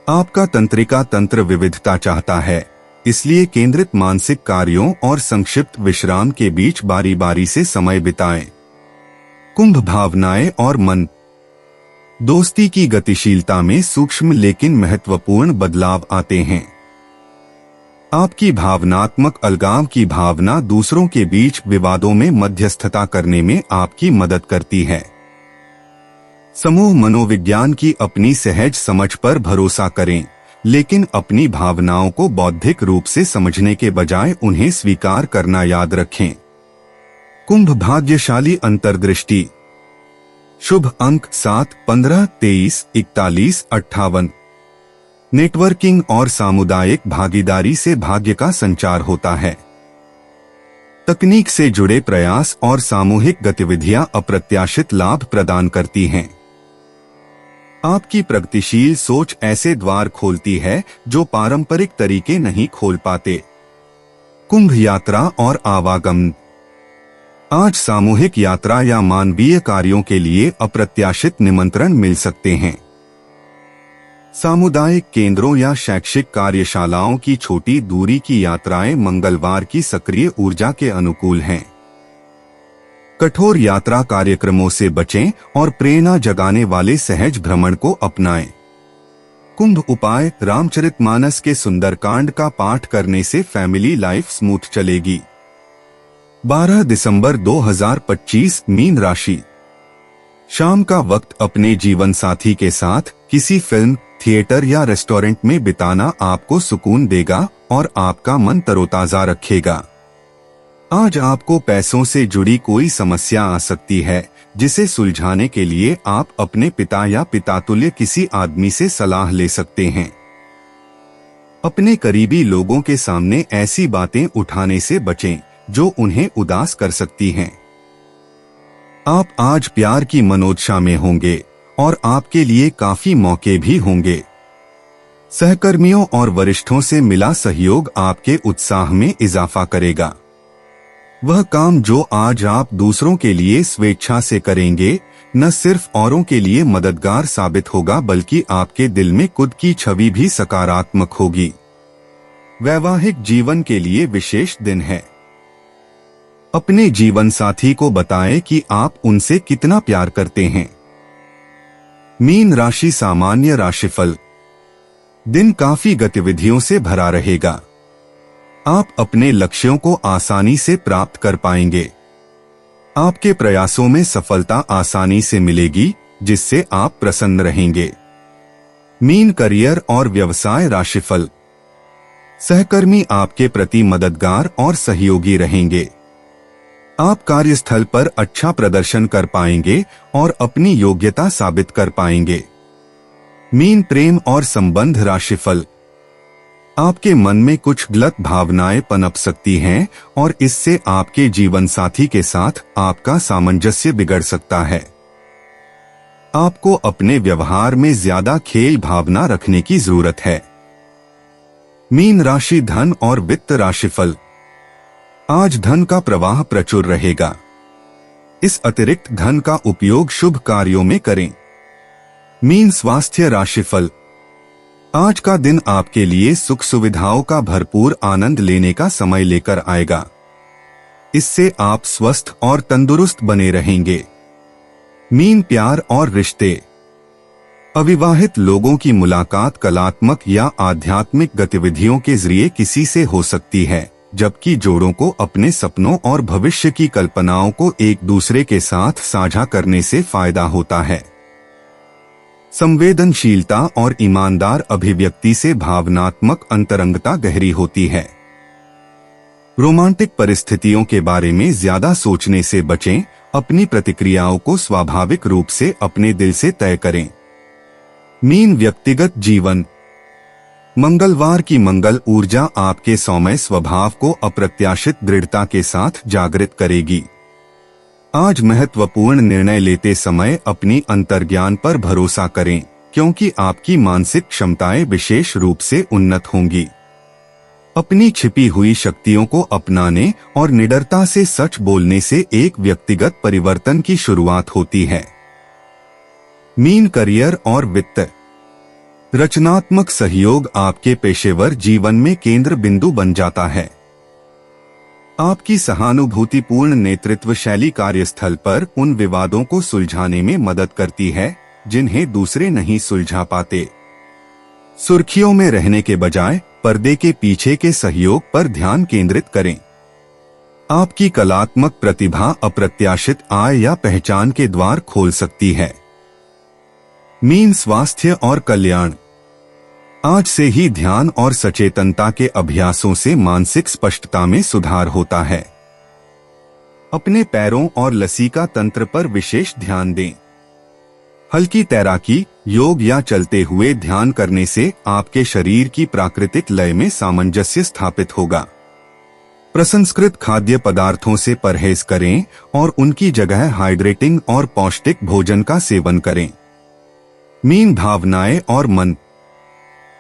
आपका तंत्रिका तंत्र विविधता चाहता है, इसलिए केंद्रित मानसिक कार्यों और संक्षिप्त विश्राम के बीच बारी बारी से समय बिताएं। कुंभ भावनाएं और मन। दोस्ती की गतिशीलता में सूक्ष्म लेकिन महत्वपूर्ण बदलाव आते हैं। आपकी भावनात्मक अलगाव की भावना दूसरों के बीच विवादों में मध्यस्थता करने में आपकी मदद करती है। समूह मनोविज्ञान की अपनी सहज समझ पर भरोसा करें, लेकिन अपनी भावनाओं को बौद्धिक रूप से समझने के बजाय उन्हें स्वीकार करना याद रखें। कुंभ भाग्यशाली अंतर्दृष्टि। शुभ अंक 7, 15, 23, 41, 58। नेटवर्किंग और सामुदायिक भागीदारी से भाग्य का संचार होता है। तकनीक से जुड़े प्रयास और सामूहिक गतिविधियां अप्रत्याशित लाभ प्रदान करती हैं। आपकी प्रगतिशील सोच ऐसे द्वार खोलती है जो पारंपरिक तरीके नहीं खोल पाते। कुंभ यात्रा और आवागमन। आज सामूहिक यात्रा या मानवीय कार्यों के लिए अप्रत्याशित निमंत्रण मिल सकते हैं। सामुदायिक केंद्रों या शैक्षिक कार्यशालाओं की छोटी दूरी की यात्राएं मंगलवार की सक्रिय ऊर्जा के अनुकूल हैं। कठोर यात्रा कार्यक्रमों से बचें और प्रेरणा जगाने वाले सहज भ्रमण को अपनाएं। कुंभ उपाय। रामचरितमानस के सुंदरकांड का पाठ करने से फैमिली लाइफ स्मूथ चलेगी। 12 दिसंबर 2025 मीन राशि। शाम का वक्त अपने जीवन साथी के साथ किसी फिल्म, थिएटर या रेस्टोरेंट में बिताना आपको सुकून देगा और आपका मन तरोताजा रखेगा। आज आपको पैसों से जुड़ी कोई समस्या आ सकती है, जिसे सुलझाने के लिए आप अपने पिता या पितातुल्य किसी आदमी से सलाह ले सकते हैं। अपने करीबी लोगों के सामने ऐसी बातें उठाने से बचें जो उन्हें उदास कर सकती हैं। आप आज प्यार की मनोदशा में होंगे और आपके लिए काफी मौके भी होंगे। सहकर्मियों और वरिष्ठों से मिला सहयोग आपके उत्साह में इजाफा करेगा। वह काम जो आज आप दूसरों के लिए स्वेच्छा से करेंगे न सिर्फ औरों के लिए मददगार साबित होगा बल्कि आपके दिल में खुद की छवि भी सकारात्मक होगी। वैवाहिक जीवन के लिए विशेष दिन है। अपने जीवन साथी को बताएं कि आप उनसे कितना प्यार करते हैं। मीन राशि सामान्य राशिफल। दिन काफी गतिविधियों से भरा रहेगा। आप अपने लक्ष्यों को आसानी से प्राप्त कर पाएंगे। आपके प्रयासों में सफलता आसानी से मिलेगी, जिससे आप प्रसन्न रहेंगे। मीन करियर और व्यवसाय राशिफल। सहकर्मी आपके प्रति मददगार और सहयोगी रहेंगे। आप कार्यस्थल पर अच्छा प्रदर्शन कर पाएंगे और अपनी योग्यता साबित कर पाएंगे। मीन प्रेम और संबंध राशिफल। आपके मन में कुछ गलत भावनाएं पनप सकती हैं और इससे आपके जीवन साथी के साथ आपका सामंजस्य बिगड़ सकता है। आपको अपने व्यवहार में ज्यादा खेल भावना रखने की जरूरत है। मीन राशि धन और वित्त राशिफल। आज धन का प्रवाह प्रचुर रहेगा। इस अतिरिक्त धन का उपयोग शुभ कार्यों में करें। मीन स्वास्थ्य राशिफल। आज का दिन आपके लिए सुख सुविधाओं का भरपूर आनंद लेने का समय लेकर आएगा। इससे आप स्वस्थ और तंदुरुस्त बने रहेंगे। मीन प्यार और रिश्ते। अविवाहित लोगों की मुलाकात कलात्मक या आध्यात्मिक गतिविधियों के जरिए किसी से हो सकती है, जबकि जोड़ों को अपने सपनों और भविष्य की कल्पनाओं को एक दूसरे के साथ साझा करने से फायदा होता है। संवेदनशीलता और ईमानदार अभिव्यक्ति से भावनात्मक अंतरंगता गहरी होती है। रोमांटिक परिस्थितियों के बारे में ज्यादा सोचने से बचें। अपनी प्रतिक्रियाओं को स्वाभाविक रूप से अपने दिल से तय करें। मीन व्यक्तिगत जीवन। मंगलवार की मंगल ऊर्जा आपके सौम्य स्वभाव को अप्रत्याशित दृढ़ता के साथ जागृत करेगी। आज महत्वपूर्ण निर्णय लेते समय अपनी अंतर्ज्ञान पर भरोसा करें, क्योंकि आपकी मानसिक क्षमताएं विशेष रूप से उन्नत होंगी। अपनी छिपी हुई शक्तियों को अपनाने और निडरता से सच बोलने से एक व्यक्तिगत परिवर्तन की शुरुआत होती है। मीन करियर और वित्त। रचनात्मक सहयोग आपके पेशेवर जीवन में केंद्र बिंदु बन जाता है। आपकी सहानुभूतिपूर्ण नेतृत्व शैली कार्यस्थल पर उन विवादों को सुलझाने में मदद करती है जिन्हें दूसरे नहीं सुलझा पाते। सुर्खियों में रहने के बजाय पर्दे के पीछे के सहयोग पर ध्यान केंद्रित करें। आपकी कलात्मक प्रतिभा अप्रत्याशित आय या पहचान के द्वार खोल सकती है। मीन स्वास्थ्य और कल्याण। आज से ही ध्यान और सचेतनता के अभ्यासों से मानसिक स्पष्टता में सुधार होता है। अपने पैरों और लसीका तंत्र पर विशेष ध्यान दें। हल्की तैराकी, योग या चलते हुए ध्यान करने से आपके शरीर की प्राकृतिक लय में सामंजस्य स्थापित होगा। प्रसंस्कृत खाद्य पदार्थों से परहेज करें और उनकी जगह हाइड्रेटिंग और पौष्टिक भोजन का सेवन करें। मीन भावनाएं और मन।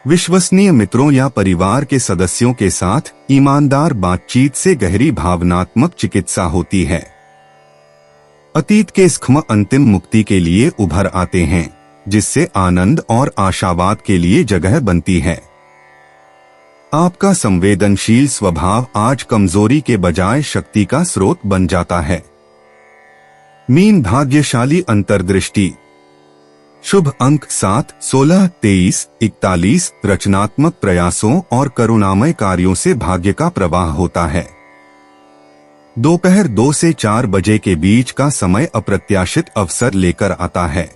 विश्वसनीय मित्रों या परिवार के सदस्यों के साथ ईमानदार बातचीत से गहरी भावनात्मक चिकित्सा होती है। अतीत के स्खम अंतिम मुक्ति के लिए उभर आते हैं, जिससे आनंद और आशावाद के लिए जगह बनती है। आपका संवेदनशील स्वभाव आज कमजोरी के बजाय शक्ति का स्रोत बन जाता है। मीन भाग्यशाली अंतर्दृष्टि। शुभ अंक 7, 16, 23, 41। रचनात्मक प्रयासों और करुणामय कार्यों से भाग्य का प्रवाह होता है। दोपहर 2 से 4 बजे के बीच का समय अप्रत्याशित अवसर लेकर आता है।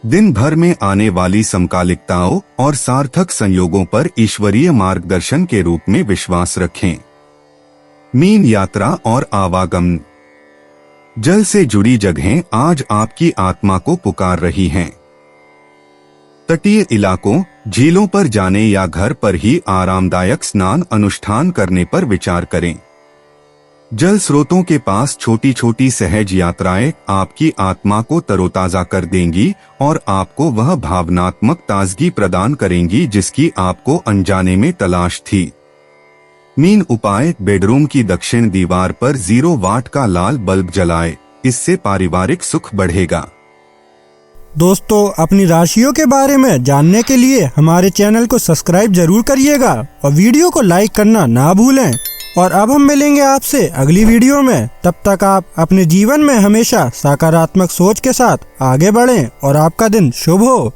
दिन भर में आने वाली समकालिकताओं और सार्थक संयोगों पर ईश्वरीय मार्गदर्शन के रूप में विश्वास रखें। मीन यात्रा और आवागमन। जल से जुड़ी जगहें आज आपकी आत्मा को पुकार रही हैं। तटीय इलाकों, झीलों पर जाने या घर पर ही आरामदायक स्नान अनुष्ठान करने पर विचार करें। जल स्रोतों के पास छोटी छोटी सहज यात्राएं आपकी आत्मा को तरोताजा कर देंगी और आपको वह भावनात्मक ताजगी प्रदान करेंगी जिसकी आपको अनजाने में तलाश थी। मीन उपाय: बेडरूम की दक्षिण दीवार पर 0 वाट का लाल बल्ब जलाए, इससे पारिवारिक सुख बढ़ेगा। दोस्तों, अपनी राशियों के बारे में जानने के लिए हमारे चैनल को सब्सक्राइब जरूर करिएगा और वीडियो को लाइक करना ना भूलें। और अब हम मिलेंगे आपसे अगली वीडियो में। तब तक आप अपने जीवन में हमेशा सकारात्मक सोच के साथ आगे बढ़ें और आपका दिन शुभ हो।